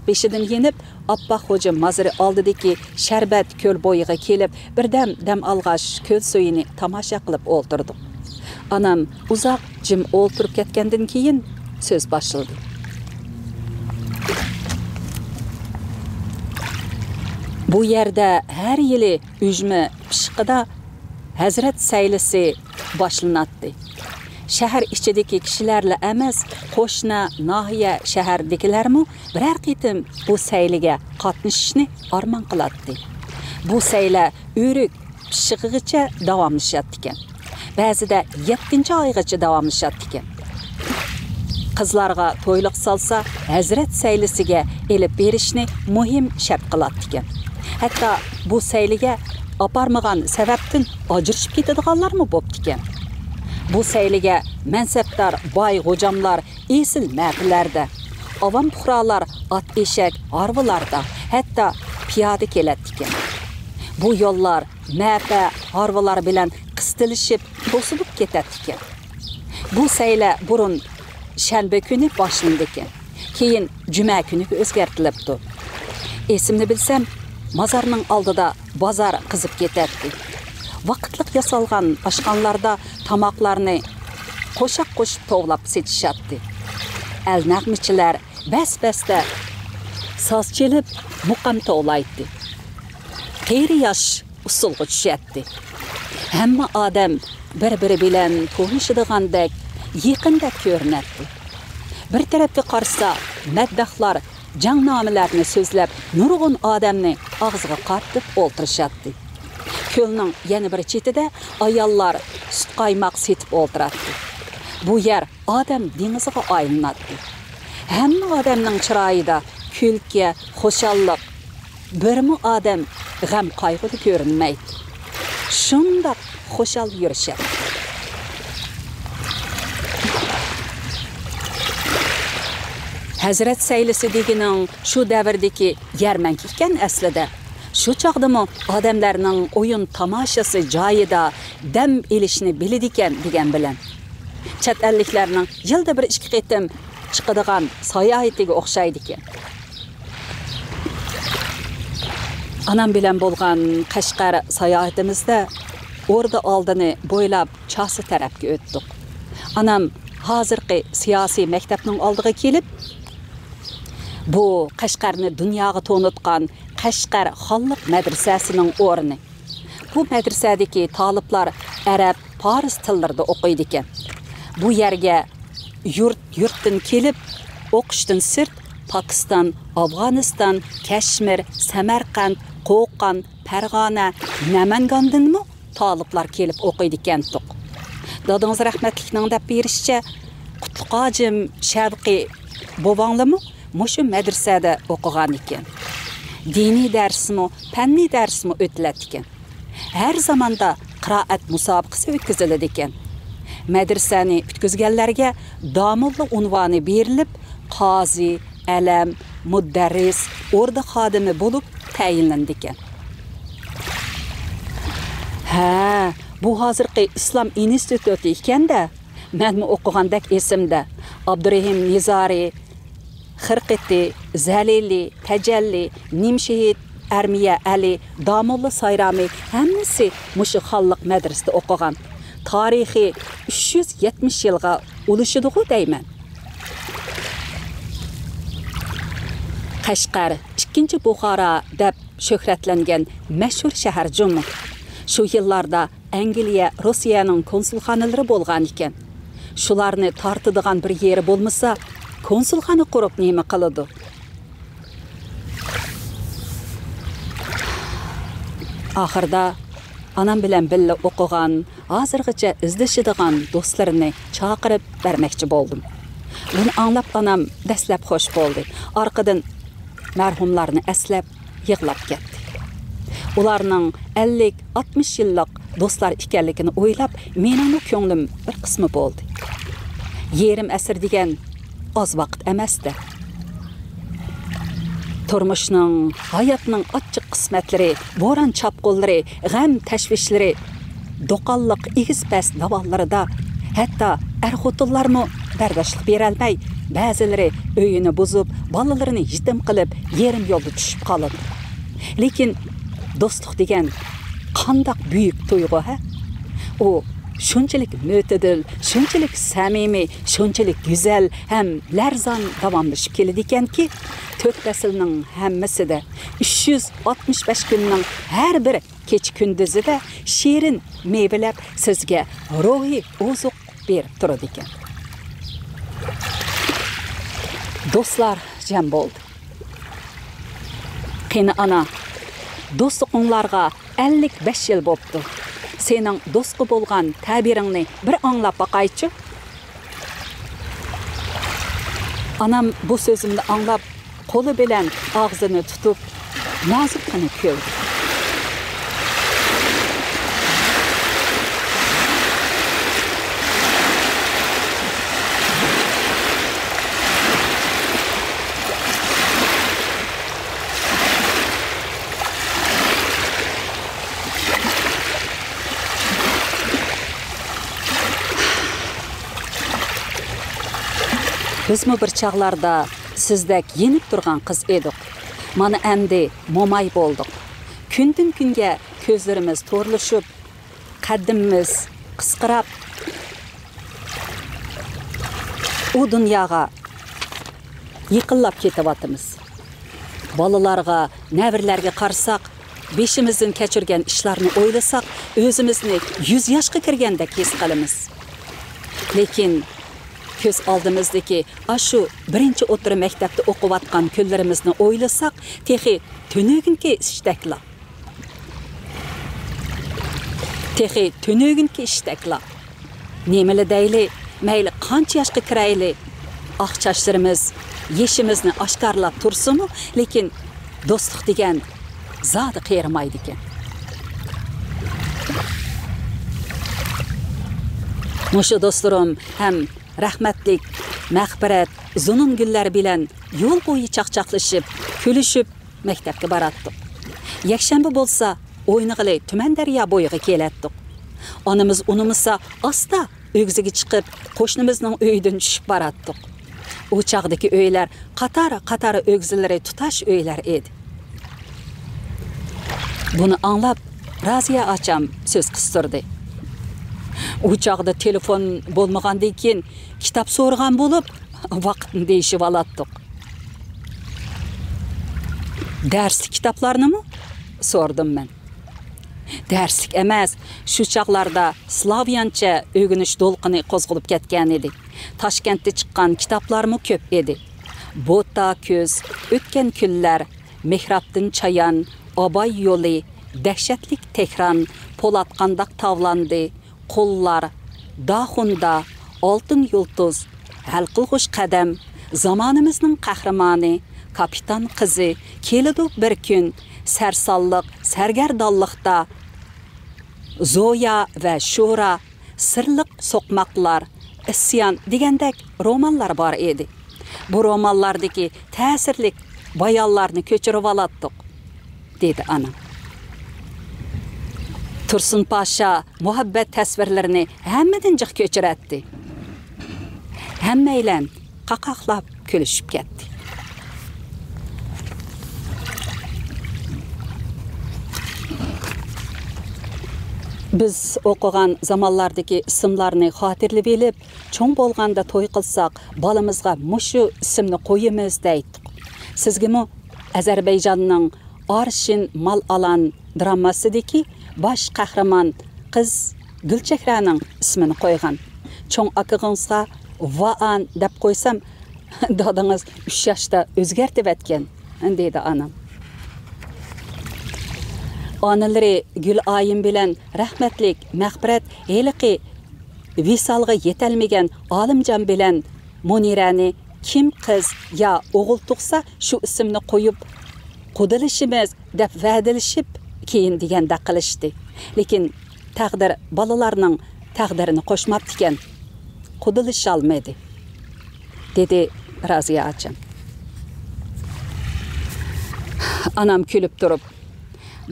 beshidan yenib, oppoq xo'ja maziri oldidagi sharbat ko'l bo'yiga kelib, birdam dam olg'ash ko'l suyini tomosha qilib o'ltirdik. Anam uzoq jim o'ltirib ketgandan keyin so'z boshladi. Bu yerda har yili Ujmi pishiqida Hazrat saylisi boshlanadi. Shahar ichidagi kishilarla emas, qo'shni nahiya shahardagilarmi biror qitim bu sayliga qatnashishni armon qiladi. Bu sayla o'rik pishig'igacha davomlashadi ekan. Ba'zida 7-oygacha davomlashadi ekan. Qizlarga to'yliq salsa, Hazrat saylisiga elib berishni muhim shart qiladi ekan. Hatto bu sayliga aparmagan sababdan ajrashib ketadiganlarmi bo'pti ekan. Bu sayliga mansabdor boy g'ojamlar esil maqillarda, avam puhrolar at eshak harvalarda, hatto piyoda keladi ekan. Bu yo'llar ma'pa harvalar bilan qistilishib, to'silib ketadi ekan. Bu sayla burun shanba kuni boshlandi ekan. Keyin juma kuniga o'zgartirilibdi. Esimni bilsam, mazarning oldida bozor qizib ketadi. Vaqtliq yasalgan oshxonalarda tamoqlarni qo'shaq qo'shib tovlab setishadi. Al-nag'michilar bas-basda soz chelib muqam tovlaydi. Qeyri yosh usulga tushadi. Hamma odam bir-biri bilan tanishadigandak, yaqinda ko'rinadi. Bir tarafga qarasa, madbahlar jangnomalarni so'zlab, nurg'un odamni og'ziga qartib o'ltirishadi. Ko'lning yana bir chetida ayollar sut qaymoq setib o'ltiradi. Bu yer odam dengiziga aylanadi. Hamma odamning chiroyida kulki, xushallik, birmi odam g'am qayg'uda ko'rinmaydi. Shundoq xushal yurishadi. Hazrat saylisi degining shu davrdagi yarmanka ekan aslida. Shu chaqdimi odamlarning o'yin tomoshasi joyida dam elishni biladi ekan degan bilan. Chet elliklarning yilda bir 2 qitim chiqadigan sayohatiga o'xshaydi ekan. Anam bilan bo'lgan Qashqar sayohatimizda O'rda oldini bo'ylab Chasi tarafga o'tdik. Anam hozirgi siyosiy maktabning oldiga kelib, Bu Qashqarni dunyoga to'nitgan Qashqar xonlik madrasasining o'rni. Bu madrasadagi taliblar arab, fors tillarida o'qiydi ekan. Bu yerga yurtdan kelib o'qishdan sirt Pakistan, Afg'oniston, Kashmir, Samarqand, Qo'qon, Farg'ona, Namangandanmi taliblar kelib o'qiydi ekan. Dadingiz rahmatlikning deb berishicha Qutluqojim Shavqi bobonglarmi mushu madrasada o'qigan ekan. Diniy darsmi, fanniy darsmi o'tiladi ekan. Har zamonda qiroat musobaqasi o'tkaziladi ekan. Madrasani bitkazganlarga domilla unvoni berilib, qozi, alam, mudarris, o'rda xodimi bo'lib tayinlandi ekan. Ha, bu hozirgi Islom instituti ekanda, men o'qigandek esimda Abdurahim Nizari, Xirqiti, Zalili, Tajalli, Nimshehid, Armiya Ali, Damulla Sayrami hammasi mushu xonlik madrasada o'qigan. Tarixi 370 yilga ulashidi-ku deyman. Qashqar 2 Buxoro deb shuhratlangan mashhur shahar Jummu. Shu yillarda Angliya, Rossiyaning konsulxonalari bo'lgan ekan. Shularni tortadigan bir yeri bo'lmasa, konsulxona qurib nima qiladi? Oxirda anam bilan birga o'qigan, hozirgacha izlashadigan do'stlarimni chaqirib bermoqchi bo'ldim. Buni anglab anam dastlab xo'sh bo'ldi. Orqadan marhumlarni eslab yig'lab ketdi. Ularning 50-60 yillik do'stlar ekanligini o'ylab, mening ko'nglim bir qismi bo'ldi. Yerim asr degan oz vaqt emasdi. Turmushning, hayotning ochiq qismatlari, bo'ron chapqollari, g'am tashvishlari, do'qonliq igis-past davollarida hatto er-xotinlarmi bardoshlik berolmay, ba'zilari uyini buzib, bolalarini yetim qilib, yerim yo'lda tushib qoladi. Lekin do'stlik degan qandoq buyuk tuyg'u, ha? U shunchalik mo'tadil, shunchalik samimiy, shunchalik go'zal ham larzon davomlashib keladi ekanki, 4 faslning hammasida 365 kunning har bir kecha kunduzida shirin mevalar sizga ruhiy ozuq berib turadi ekan. Do'stlar jam bo'ldi. Qani ana, do'stliqinglarga 55 yil bo'pti. Sening do'stga bo'lgan tabiringni bir anglab baqaychi. Anam bu so'zimni anglab, qo'li bilan og'zini tutib, nozikkina kuldi. Bizmi bir chaqlarda sizdek yenib turgan qiz edik. Mana endi momay bo'ldik. Kundan kunga ko'zlarimiz to'rlashib, qaddimiz qisqirab, u dunyoga yiqilib ketyapmiz. Bolalarga, navirlarga qarsak, beshimizdan kechirgan ishlarni o'ylasak, o'zimizni 100 yoshga kirgandek his qilamiz. Lekin ko'z oldimizdagi ashu birinchi o'tir maktabda o'qiyotgan kunlarimizni o'ylasak, texi tunugunki ishtakla. Texi tunugunki ishtakla. Nemali deyli, mayli qancha yoshga kirayli, oq sochlarimiz yeshimizni oshkorlab tursinmi, lekin do'stlik degan zodi qiyramaydi ekan. Mushu do'stlarim ham rahmatlik, mag'firat, zunun gullar bilan yo'l bo'yi chaqchaqlashib, kulishib maktabga boratdik. Yakshanba bo'lsa, o'ynag'ili tuman daryo bo'yiga kelatdik. Onamiz unimizsa asta o'g'ziga chiqib, qo'shnimizning uyidan tushib boratdik. U chaqdagi uylar qatori o'g'zilari tutash uylar edi. Buni anglab, Raziya acham so'z qistirdi. U chaqda telefon bo'lmagandan keyin kitob so'rgan bo'lib, vaqtni deyishib olatdik. Dərslik kitaplarını mı? Sordum mən. Dərslik emas, şu çağlarda Slavyancha ögünüş dolqını qozg'ulib ketgan edi. Toshkentda chiqqan kitaplarımı köp edi. Bota köz, o'tgan kunlar, Mehrabdin Chayan, Abay yo'li, dahshatlik Tehran, Po'lat qandaq tavlandi, qo'llar, Daxunda, Oltin yulduz, hal qilg'ush qadam, zamonimizning qahramoni, kapitan qizi, keladi bir kun, sarsalliq, sargardonlikda, Zoya va Shura, sirliq so'qmoqlar, isyon degandek romanlar bor edi. Bu romanlardagi ta'sirlik bayonlarni ko'chirib olatdik, dedi ana. Tursun Pasha muhabbat tasvirlarini hammadan jiq ko'chiratdi. Hammaylar qaqaqlab kulishib ketdi. Biz o'qigan zamonlardagi ismlarni xotirlab bilib, cho'ng bo'lganda to'y qilsak, bolamizga mushu ismni qo'yimiz deydik. Sizgimi Ozarbayjonning Arshin Mal alan dramasidagi bosh qahramon qiz Gulchehraning ismini qo'ygan. Cho'ng akag'ingizga Vaan deb qo'ysam, dadingiz 3 yoshda o'zgartib etgan, dedi anam. Onalari Gülayim bilan rahmatlik Mahbirat heliqi visalga yetalmagan Olimjon bilan Munirani kim qiz ya o'g'il tug'sa shu ismni qo'yib qudilishimiz deb va'dalashib keyin deganda qilishdi. Lekin taqdir bolalarning taqdirini qo'shmabdi ekan. Qudilish olmaydi, dedi Raziya acham. Anam kulib turib,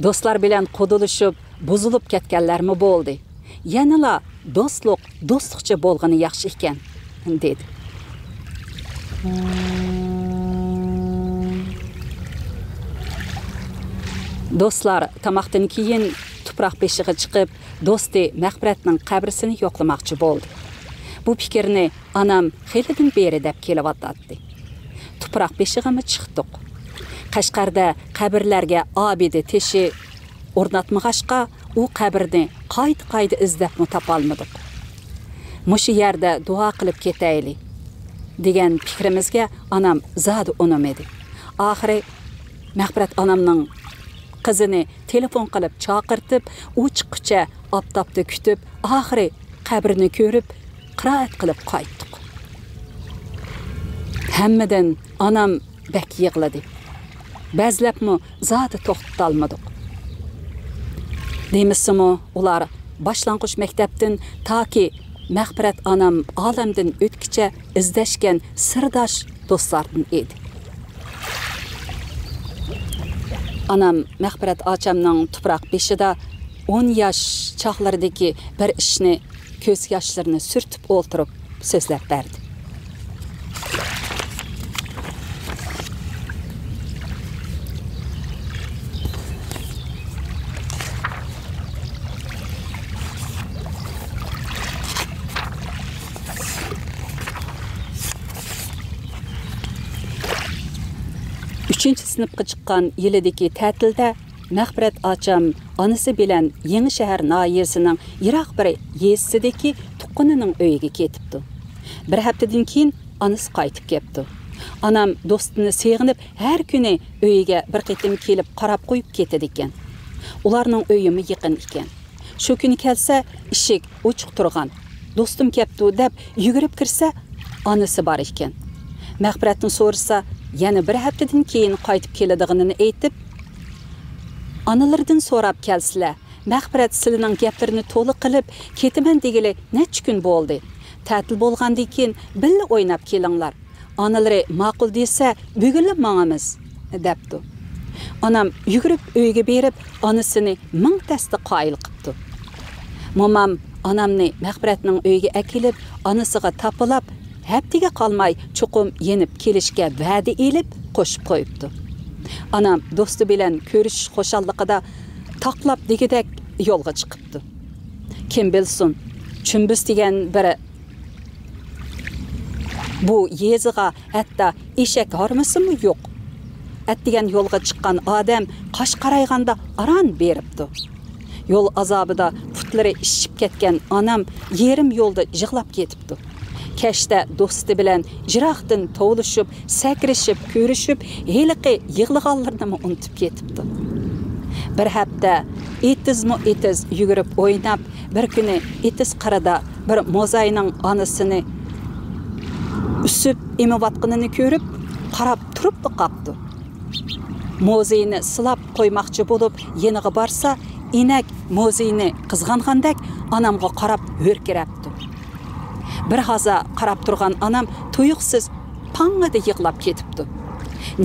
do'stlar bilan qudilishib, buzilib ketganlarmi bo'ldi. Yanala do'stlikcha bo'lgani yaxshi ekan, dedi. Do'stlar tamoqdan keyin tuproq beshig'i chiqib, do'sti Mahbiratning qabrisini yo'qlamoqchi bo'ldi. Bu fikrni anam xelidan beri deb kelyotdi. Tuproq beshig'imi chiqdik. Qashqarda qabrlarga obida teshi o'rnatmag'ashqa u qabrni qayta izlab topolmadik. Mushu yerda duo qilib ketayli degan fikrimizga anam zodi unamadi. Oxiri Mahbirat onamning qizini telefon qilib chaqirtib, u chiqquncha oftobda kutib, oxiri qabrni ko'rib, qiroat qilib qaytdik. Hammadan anam bak yig'ladi. Ba'zilabmi zodi to'xtatolmadik. Demisimi, ular boshlang'ich maktabdan toki Mahbirat onam olamdan o'tkicha izdashgan sirdosh do'stlardan edi. Anam Mahbirat achamning tuproq beshida 10 yosh chaqlaridagi bir ishni ko'z yoshlarini surtib o'ltirib so'zlab berdi. Üçüncü sınıfga chiqqan yilidagi ta'tilda Mahbirat acham onasi bilan Yangi shahar noyasining yiroq bir yezisidagi tuqqanining uyiga ketibdi. Bir haftadan keyin onasi qaytib kelibdi. Anam do'stini seg'inib har kuni uyiga bir qitim kelib qarab qo'yib ketadi ekan. Ularning uyimi yaqin ekan. Shu kuni kelsa, eshik ochiq turgan. Do'stim kelibdi deb yugurib kirsa, onasi bor ekan. Mahbiratni so'rasa, yana bir haftadan keyin qaytib keladiganini aytib, analardan so'rab kelsalar, Mahbirat sizlarning gaplarini to'liq qilib ketaman degili necha kun bo'ldi. Ta'til bo'lgandan keyin billa o'ynab kelinglar. Analari ma'qul desa, bugun mangamiz, debdi. Anam yugurib uyga berib, onasini ming tasdiq qoyil qilibdi. Momam onamni Mahbiratning uyiga akilib, onasiga tapilab, haftaga qolmay chuqum yenib kelishga va'da elib qo'shib qo'yibdi. Anam do'sti bilan ko'rish xo'shalligida taqlab degidek yo'lga chiqibdi. Kim bilsin, Chumbus degan biri bu yeziga hatto eshak hormasimi yo'q. әттеген yolga chiqqan odam qosh qarayganda aran beribdi. Yol azobida putlari ishib ketgan onam yerim yo'lda yig'lab ketibdi. Kashda do'sti bilan jiroqdan tovlishib, sakrishib, ko'rishib, heliqi yig'lig'anlarni unutib ketibdi. Bir hafta etiz yugurib o'ynab, bir kuni etiz qarada bir mozayning onasini usib emivatqinini ko'rib, qarab turib qoldi. Mozayni silab qo'ymoqchi bo'lib, yeniga borsa, inak mozayni qizg'angandek onamga qarab hurkirabdi. Bir haza qarab turgan onam tuyuqsiz pangida yig'lab ketibdi.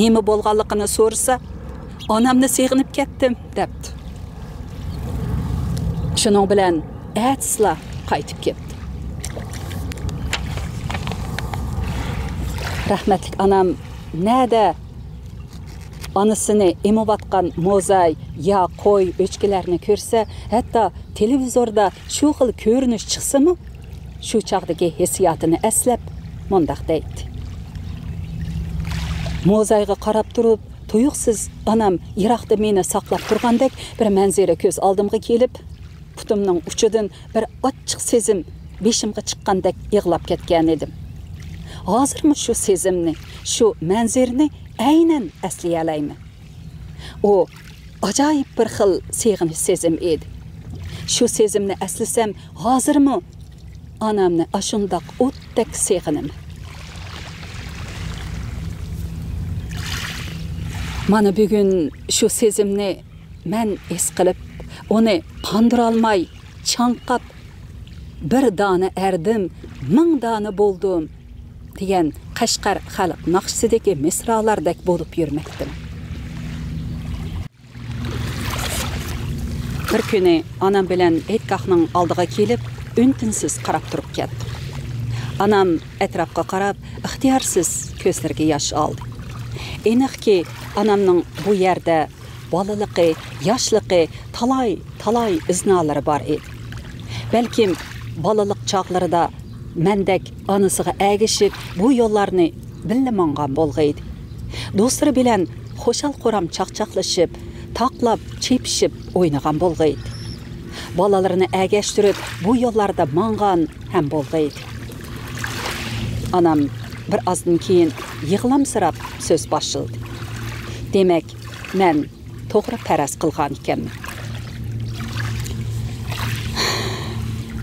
Nima bo'lganligini so'rasa, onamni seg'inib ketdim debdi. Shuning bilan atsla qaytib ketdi. Rahmatlik onam nada onasini emivatgan mozay ya qo'y o'chkilarni ko'rsa, hatto televizorda shu xil ko'rinish chiqsa-mu, shu chaqdagi hissiyotini eslab mundaq deydi. Mozayga qarab turib, tuyuqsiz onam yiroqda meni saqlab turgandek bir manzara ko'z oldimga kelib, putimning uchidan bir ochiq sezim beshimga chiqqandek yig'lab ketgan edim. Hozirmi shu sezimni, shu manzarani aynan eslay olayman. O ajoyib bir xil seg'inish sezim edi. Shu sezimni eslasam, hozirmi onamni ashundoq o'tdek seg'inaman. Mana bugun shu sezimni men es qilib, uni qondira olmay, chanqab, bir dona erdim, ming dona bo'ldim degan Qashqar xalq naqshidagi misralardek bo'lib yurmakdim. Bir kuni onam bilan aytgoqning oldiga kelib, untinsiz qarab turib ketdi. Onam atrofga qarab, ixtiyorsiz ko'zlariga yosh oldi. Aniqki, onamning bu yerda bolaligi, yoshligi, talay iznalari bor edi. Balkim bolalik chog'larida mendek onasiga agishib, bu yo'llarni bilmagan bo'lg'aydi. Do'stlari bilan xo'shal qo'ram chaqchaqlashib, taqlab, chepishib o'ynagan bo'lg'aydi. Bolalarini agashtirib, bu yo'llarda mangan ham bo'lg'aydi. Onam bir ozdan keyin yig'lamsirab so'z boshladi. Demak, men to'g'ri faraz qilgan ekanman.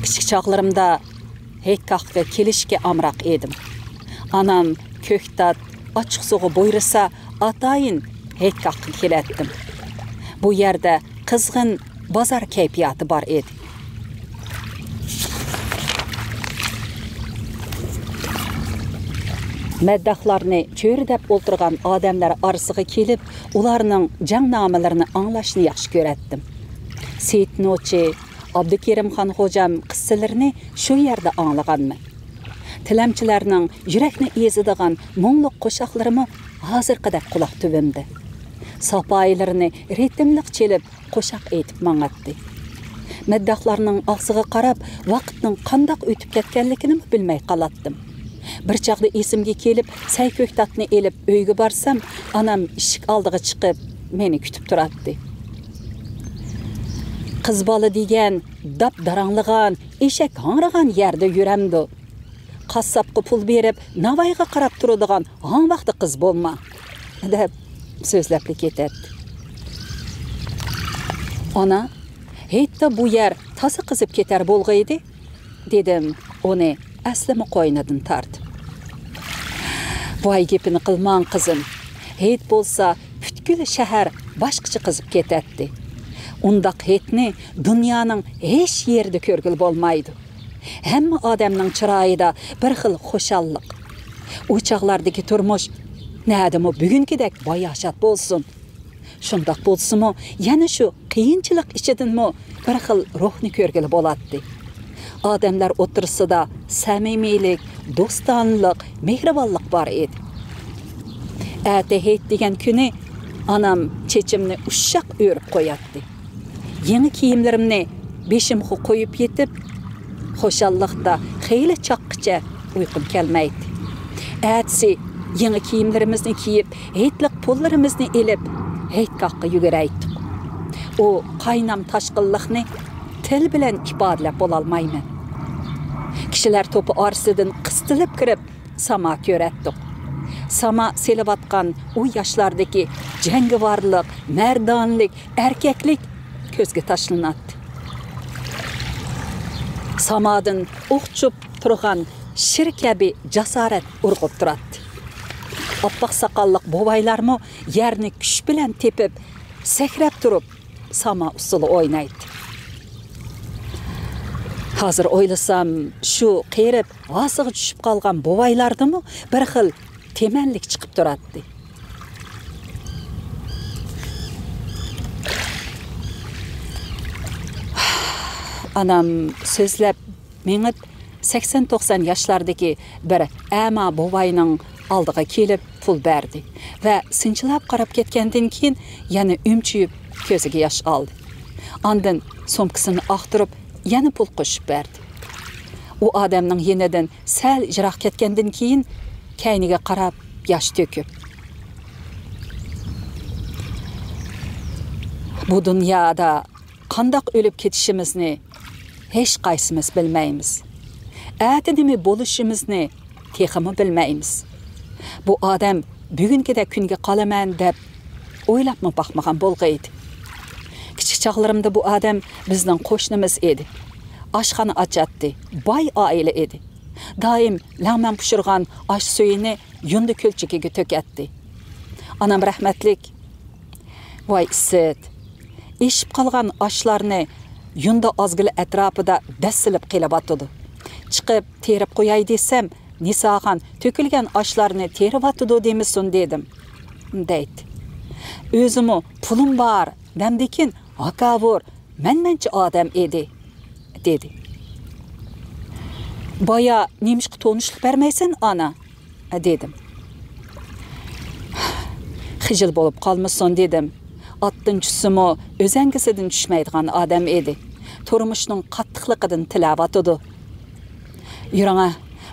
Kichik chog'larimda Heytqaqqa kelishga amroq edim. Onam ko'ktat, ochiq suvga bo'yrasa, atayin Heytqaqqa kelatdim. Bu yerda qizg'in bozor kayfiyati bor edi. Maddaxlarni cho'ridab o'tirgan odamlar orasiga kelib, ularning jangnamalarini anglashni yaxshi ko'ratdim. Seyit Nochi, Abdukerimxon xo'jam qissalarini shu yerda anglaganman. Tilamchilarning yurakni ezadigan mungluq qo'shoqlarimi hozirqidek quloq tubimda. Sapoyilarini ritmliq chelib qo'shoq aytib mangatdi. Maddaxlarning og'ziga qarab, vaqtning qandoq o'tib ketganligini bilmay qolatdim. Bir chaqda esimga kelib, sayko'ktatni elib uyga borsam, onam eshik oldiga chiqib meni kutib turardi. Qiz bola degan dab daranglig'an, eshak hangrigan yerda yuramdi. Qassobga pul berib, navoiyga qarab turadigan hang vaqti qiz bo'lma, deb so'zlab ketadi. Ona, "Heytda bu yer toza qizib ketar bo'lg'aydi", dedim uni aslimi qo'ynadan tortib. "Voy gapini qilmang qizim. Heyt bo'lsa, butkul shahar boshqacha qizib ketadi. Undaq heytni dunyoning hech yerida ko'rgil bo'lmaydi. Hamma odamning chiroyida bir xil xo'shallik. U chaqlardagi turmush nadimi bugünkidek boyashat bo'lsin. Shundoq bo'lsa-mu, yana shu qiyinchilik ichidinmi bir xil ruhni ko'rgil bo'ladi. Odamlar o'tirsida samimiylik, do'stonlik, mehribonlik bor edi. Ati heyt degan kuni onam chechimni ushshaq o'rib qo'yatdi. Yangi kiyimlarimni beshimga qo'yib yetib, xo'shallikda xeyli chaqqicha uyqum kelmaydi. Atsi yangi kiyimlarimizni kiyib, heytliq pullarimizni elib haytqaqqa yuguraydik. O qaynam taşqınlıqni til bilan ifodalab bo'lalmayman. Kishilar to'pi orasidan qistilib kirib sama ko'ratdik. Sama selavatgan o yoshlardagi jangovarlik, mardonlik, erkaklik ko'zga tashlanadi. Samadan o'qchib turgan shir kabi jasorat urg'ib turadi. Oppoq saqalliq bovaylarmi yerni kuch bilan tepib, sakrab turib, sama usuli o'ynaydi. Hozir o'ylasam, shu qerib, g'asiga tushib qolgan bovaylardimi bir xil temanlik chiqib turadi. Anam so'zlab mengib 80-90 yoshlardagi bir ama bovayning oldiga kelib pul berdi va sinchilab qarab ketgandan keyin yana umchiyib ko'ziga yosh oldi. Ondan so'mkasini oqtirib yana pul qo'shib berdi. U odamning yenidan sal jiroq ketgandan keyin kayniga qarab yosh to'kib. Bu dunyoda qandoq o'lib ketishimizni hech qaysimiz bilmaymiz. Ati nima bo'lishimizni texmi bilmaymiz. Bu odam bugünkide kunga qolaman deb o'ylabmi baxmagan bo'lg'aydi. Kichik chaqlarimda bu odam bizning qo'shnimiz edi. Oshxona ochadi, boy oila edi. Doim lag'man pishirgan osh suyini yundi ko'lchikiga to'katdi. Anam rahmatlik, voy issit, eshib qolgan oshlarni yunda ozgili atrofida dassilib qelabatdi. Chiqib terib qo'yay desam, Nisaxon to'kilgan oshlarni terivatdi demisin dedim. Deydi. O'zimi pulim bor, damdikin akavur, menmenchi odam edi, dedi. Boya nemishqa tonishlik bermaysan ana, dedim. Xijil bo'lib qolmasin dedim. Attinchisi o'zangisidan tushmaydigan odam edi. Turmushning qattiqligidan tilavatdi. Yuranga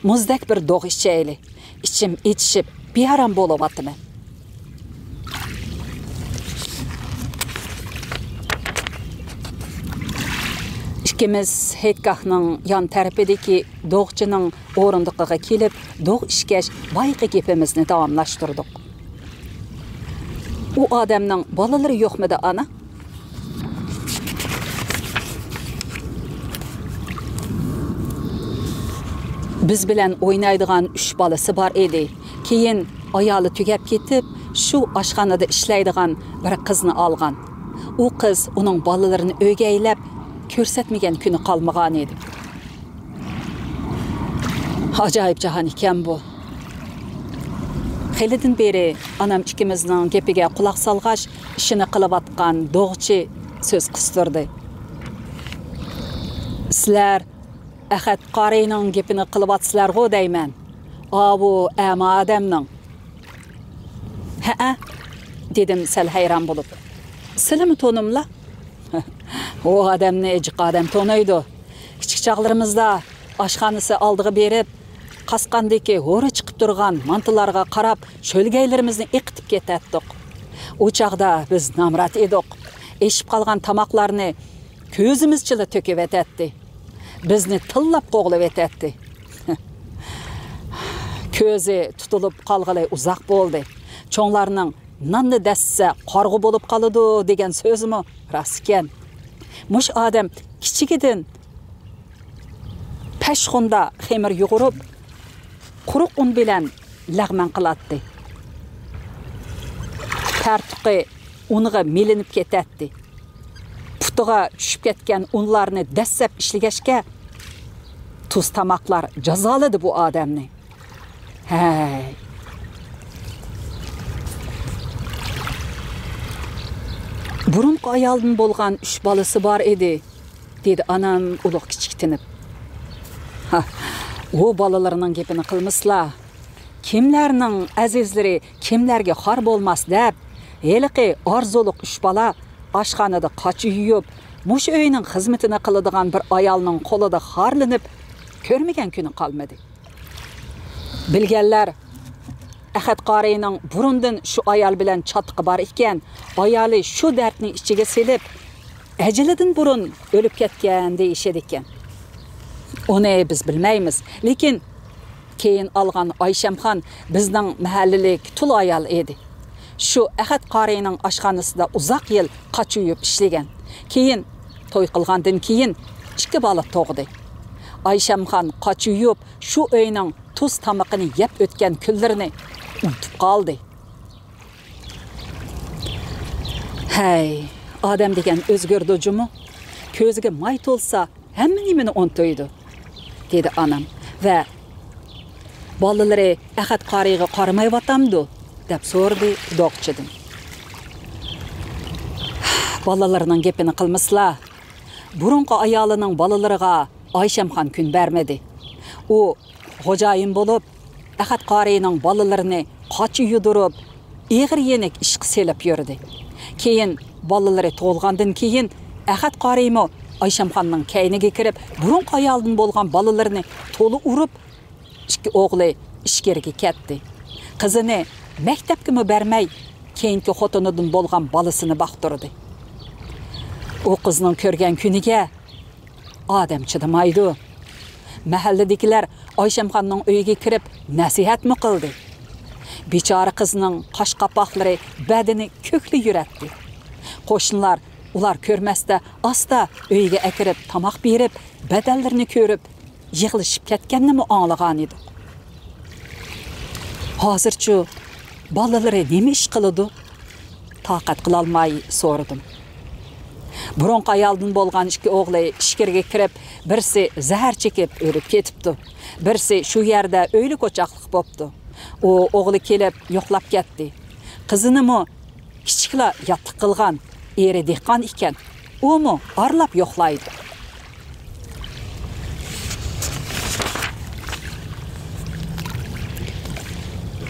muzdek bir dog' ichayli. İçim etishib, beharam bo'lavatman. İkimiz heytgahning yon tarafidagi dog'chining o'rindiqiga kelib, dog' ishkash boyqi gapimizni davomlashtirdik. U odamning bolalari yo'qmidi ana? Biz bilan o'ynaydigan 3 bolasi bor edi. Keyin ayoli tugab ketib, shu oshxonada ishlaydigan bir qizni olgan. U qiz uning bolalarini o'gaylab ko'rsatmagan kuni qolmagan edi. Ajoyib jahon ekan bu. Xelidan beri anam ikkimizning gapiga quloq solg'ash, ishini qilayotgan dog'chi so'z qistirdi. Sizlar Ahad qarining gapini qilyapsizlar-ku deyman. Bu ama odamning. Ha, dedim sal hayron bo'lib. Sizlarmi tonimla? O odamni ejiq odam tonaydi. Kichik chaqlarimizda oshxonasi oldiga berib, qasqandagi o'ri chiqib turgan mantilarga qarab, sho'lgaylarimizni iqitib ketatdik. O chaqda biz namrat edik. Eshib qolgan tamoqlarni ko'zimizchila to'kib etadi. Bizni tillab qo'g'lab etadi. Ko'zi tutilib qolg'ili uzoq bo'ldi. Cho'nglarning nonni dassa qorg'u bo'lib qoladi degan so'zimi rost ekan. Mush odam kichigidan pashxunda xemir yug'urib, quruq un bilan lag'man qiladi. Tartuqi uniga melinib ketadi. Putiga tushib ketgan unlarni dassab ishlagashga tuz tamoqlar jazoladi bu odamni. Hey. Burunqi ayoldan bo'lgan 3 bolasi bor edi, dedi anam ulug' kichiktinib. O bolalarning gapini qilmislar. Kimlarning azizlari kimlarga xor bo'lmas deb, eliqi orzuliq 3 bola oshxonada qochib yuyib, mush uyning xizmatini qiladigan bir ayolning qo'lida xorlanib ko'rmagan kuni qolmadi. Bilganlar Ahad qarayning burundan shu ayol bilan chatqi bor ekan, ayoli shu dardni ichiga selib, ajalidan burun o'lib ketgan deyishadi ekan. Uni biz bilmaymiz, lekin keyin algan Oyshamxon bizning mahallalik tul ayol edi. Shu Ahad qarayning oshxonasida uzoq yil qochuyib ishlagan. Keyin to'y qilgandan keyin 2 bola tug'di. Oyshamxon qochuyib shu uyning tuz tamoqini yeb o'tgan kunlarini unutib qoldi. Hey, odam degan o'zgardi jumu. Ko'ziga may to'lsa, hamma nimani unutadi, dedi onam va bolalari Ahad qariga qaramayvatamdi deb so'rdi do'qchidan. Balalarning gapini qilmaslar. Burunqi ayolining bolalariga Oyshamxon kun bermedi. U xo'jayin bo'lib, Ahad qarining bolalarini qochi yudirib, eg'ir yenik ish qilib yurdi. Keyin bolalari tug'ilgandan keyin Ahad qarimi Oyshamxonning kayniga kirib, burunqi ayoldan bo'lgan bolalarini to'li urib, 2 o'g'li ishkeriga ketdi. Qizini maktabga bermay, keyingi xotinidan bo'lgan bolasini baqtirdi. O qizning ko'rgan kuniga odam chidamaydi. Mahalladagilar Oyshamxonning uyiga kirib nasihatmi qildi. Bechora qizning qosh qapoqlari badani ko'kli yuratdi. Qo'shnilar ular ko'rmasda asta uyiga akirib tomoq berib, badallarini ko'rib yig'ilishib ketganini anglagan edi. Hozircha bolalari nima ish qiladi? Taqat qila olmay so'radim. Burunqi ayoldan bo'lgan 2 o'g'li ishkirga kirib, birsi zahar chekib o'lib ketibdi. Birsi shu yerda o'yli ko'chaqliq bo'pti. O o'g'li kelib yo'qlab ketdi. Qizinimi kichikla yotib qilgan, eri dehqon ekan. Umi arlab yo'qlaydi.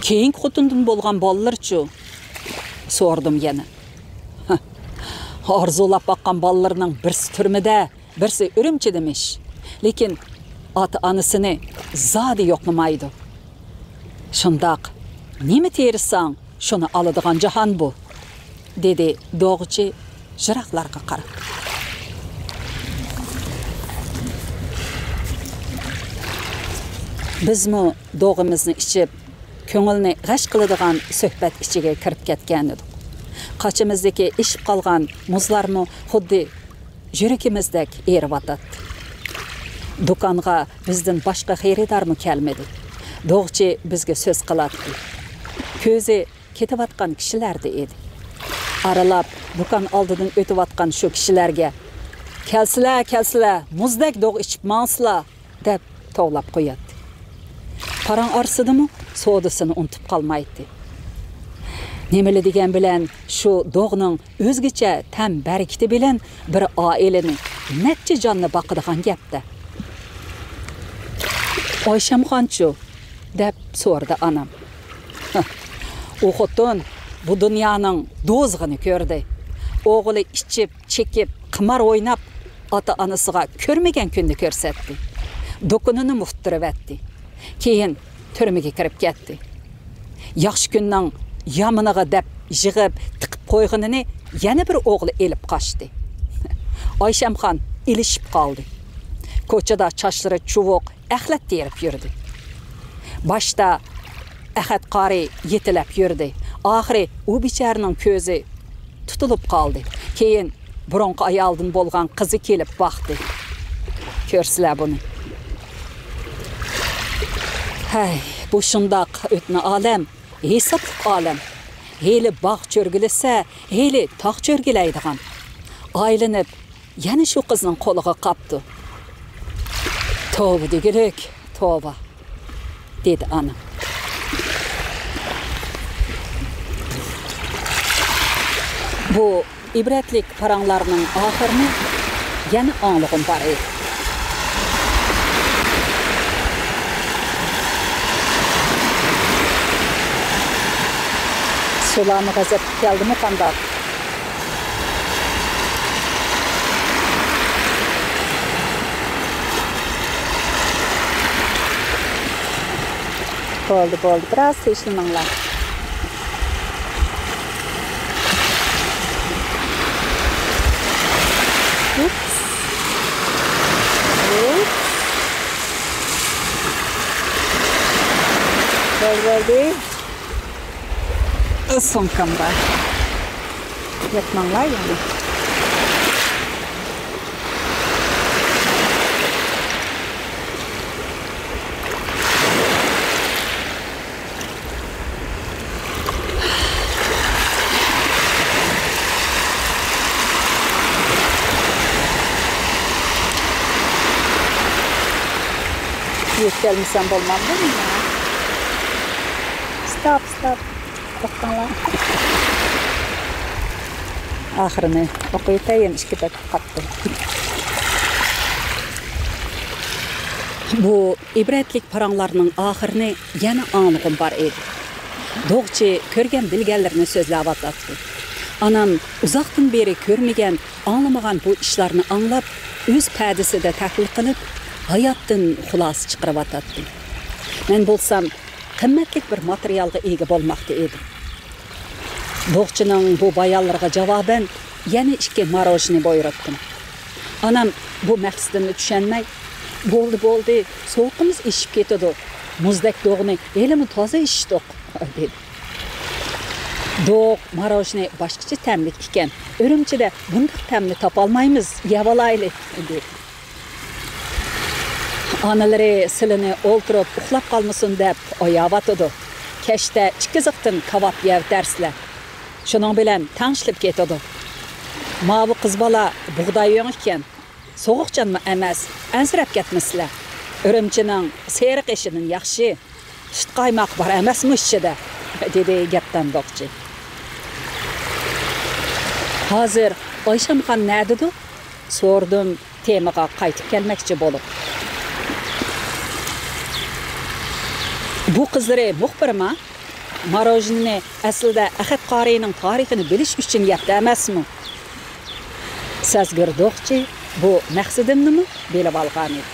Keyin xotindan bo'lgan bolalarchi so'rdim yana. Arzulab baqqan bolalarning birsi turmida, birsi Urumchidamish. Lekin ota-onasini zodi yo'qlamaydi. Shundoq, nima terisang, shuni oladigan jahon bu, dedi do'g'chi jiroqlarga qarab. Bizmi do'g'imizni ichib, ko'ngilni g'ash qiladigan suhbat ichiga kirib ketgan edik. Qaçımızdaki ishib qolgan muzlarmi xuddi yuragimizdek eriyotadi. Do'konga bizdan boshqa xaridormi kelmadi. Do'g'chi bizga so'z qiladi. Ko'zi ketayotgan kishilarda edi. Aralab do'kon oldidan o'tayotgan shu kishilarga "Kelsizlar, muzdek do'g' ichib mansizlar" deb to'lab qo'yadi. Parang orsidimi, sodasini unutib qolmaydi. Nemeli degan bilan shu do'g'ning o'zgacha tam barakati bilan bir oilani necha jonni boqadigan gapda. Oyshamxonchu deb so'rdi onam. U xotin bu dunyoning do'zg'ini ko'rdi. O'g'li ichib, chekib, qimar o'ynab, ota-onasiga ko'rmagan kunni ko'rsatdi. Do'konini muftirvatdi. Keyin turmaga kirib ketdi. Yaxshi kunning yaminiga deb yig'ib tiqib qo'yganini yana bir o'g'li elib qochdi. Oyshamxon ilishib qoldi. Ko'chada chochlari chuvuq, axlat terib yurdi. Boshda Ahad qari yetilab yurdi. Oxiri u becharaning ko'zi tutilib qoldi. Keyin burunqi ayoldan bo'lgan qizi kelib baqdi. Ko'rsizlar buni. Hay, bu shundoq o'tni olam. Hesaplik olam. Heli bog' cho'rgilasa, heli tog' cho'rgilaydigan. Aylanib, yana shu qizning qo'liga qapti. Tavba degilik, tavba, dedi ana. Bu ibratlik paranglarning oxirini yana anlig'im bor edi. Sulamı gazet geldi mi qandaq? Bo'ldi. Biraz tinchlaninglar. Ups. Bo'ldi. So'nkamda. Yatmanglar yani. Yetkelmişsem olmam değil mi ya? Stop. To'xtanglar. Oxirini o'qiytayin, ishga qatdi. Bu ibratlik paranglarning oxirini yana anlig'im bor edi. Do'qchi ko'rgan bilganlarni so'zlab atdi. Anam uzoqdan beri ko'rmagan, anglamagan bu ishlarni anglab, o'z pədisida tahlil qilib, hayotdan xulos chiqarib atdi. Men bo'lsam qimmatli bir materialga ega bo'lmoqda edim. Do'qchining bu bayonlarga javoban yana 2 marojni buyurdim. Anam bu maqsadini tushunmay, bo'ldi, sovuqimiz ishib ketadi. Muzdek do'g'ni elimi toza ishdiq dedi. Do'q marojni boshqacha ta'mlik ekan. Urumchida bunday ta'mni topolmaymiz, yavalayli dedi. Analari silini o'ltirib uxlab qolmasin deb oyavatdi. Kechda 2 ziqtin kavob yeb darslar. Shuning bilan tanishib ketadi. Mavi qiz bola bug'doy yo'q ekan. Sovuqchanmi emas, ansirab ketmaslar. Urumchining seriq ishining yaxshi. Sut qaymoq bor emasmi ichida, dedi gapdan do'qchi. Hozir Oyshamxon nadidu? So'rdim, temaga qaytib kelmoqchi bo'lib. Bu qizlari muxbirmi? Marojni aslida Ahad Qorining tarixini bilish uchun yapti emasmi? Sazgir do'qchi bu maqsadimni bilib olgan edi.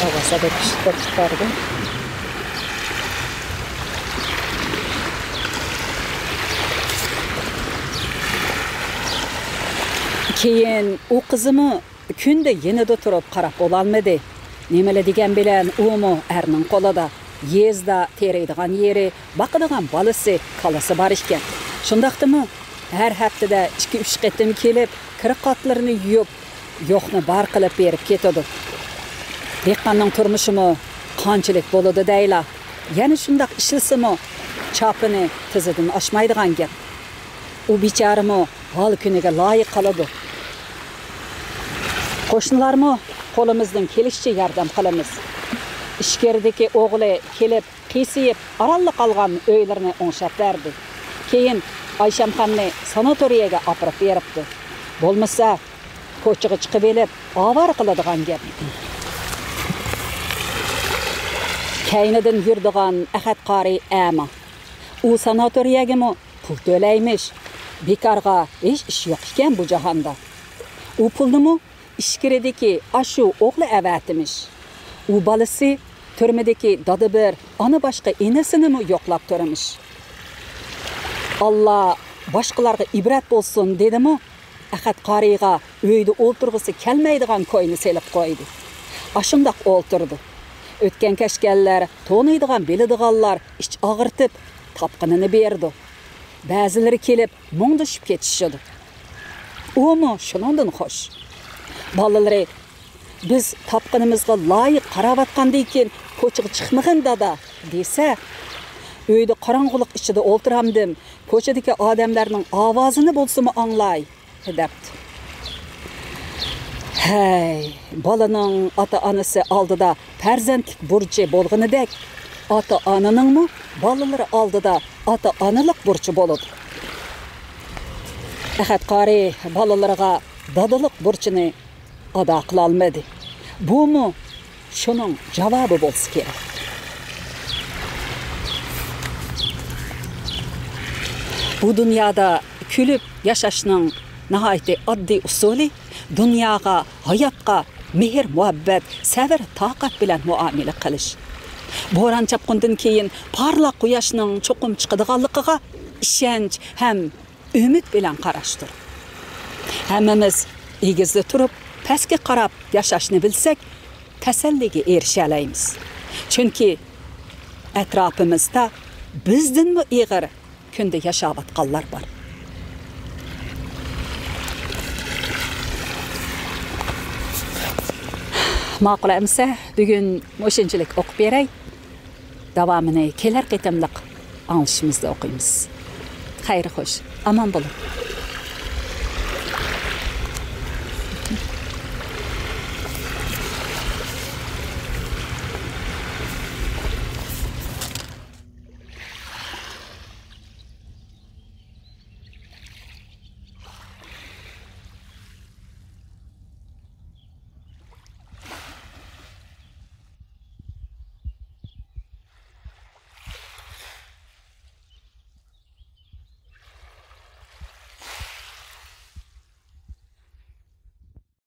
Havasada piştik çıkardı. Keyin u qizimi kunda yenida turib qarab ololmadi. Nemala degan bilan umu erning qo'lida, yezda teraydigan yeri, baqadigan bolasi, qalasi bor ekan. Shundaqdimi? Har haftada 2-3 qatim kelib, qirqatlarini yuyib, yo'qni bar qilib berib ketadi. Dehqonning turmushimi qanchalik bo'ladi deyla. Yana shundaq ishlasimi, chopini tizidan oshmaydigan gap. U bechorami hol kuniga loyiq qoladi. Qo'shnilarmi qo'limizdan kelishicha yordam qilamiz. Ishkerdagi o'g'li kelib, qiysiib, orolli qolgan uylarni o'ngshab berdi. Keyin Oyshamxonni sanatoriyaga olib beribdi. Bo'lmasa, ko'chaga chiqib elib, ovar qiladigan gap. Kaynidan yurdigan Ahad Qori ama. U sanatoriyagami pul to'laymish. Bekarga hech ish yo'q ekan bu jahonda. U pulnimi ishkiridagi ashu o'g'li avatimish. U bolasi turmadagi dodi bir, ona boshqa enasinimi yo'qlab turamish. Allah boshqalarga ibrat bo'lsin dedimi? Ahad Qoriga uyda o'ltirg'isi kelmaydigan ko'yni selib qo'ydi. Ashundaq o'ltirdi. O'tgan kashkanlar, to'naydigan biladiganlar ich og'irtib topqinini berdi. Ba'zilari kelib mungdishib ketishdi. Umu shuningdan xo'sh. Bolalari biz topqinimizga loyiq qaravatgandan keyin ko'chaga chiqmag'in dada desa, uyda qorong'ulik ichida o'ltiramdim. Ko'chadagi odamlarning ovozini bo'lsa-mu anglay, debdi. Hey, bolaning ota-onasi oldida farzandlik burchi bo'lganidek, ota-onaningmi bolalari oldida ota-onalik burchi bo'ladi. Ahad Qori bolalarga dadalik burchini ado qila olmadi. Bumi şunun cevabı bolsa kerak. Bu dünyada külüp yaşaşının nihayeti addi usulü, dünyaya, hayatga mehr, muhabbet, sabır, taqat bilen muamele qilish. Boran çapqından keyin parlaq quyoshning çoqum chiqadiganligiga ishonch ham umid bilan qarashdir. Hammamiz egizda turib, pastga qarab yashashni bilsak, tasalliga erisha olamiz. Chunki atrofimizda bizdanmi ig'ir kunda yashayotganlar bor. Ma'qul emsa, bugun mo'shinchilik o'qib beray. Davomini kelar qitimliq anglishimizda o'qiymiz. Xayr xo'sh, aman bo'lin.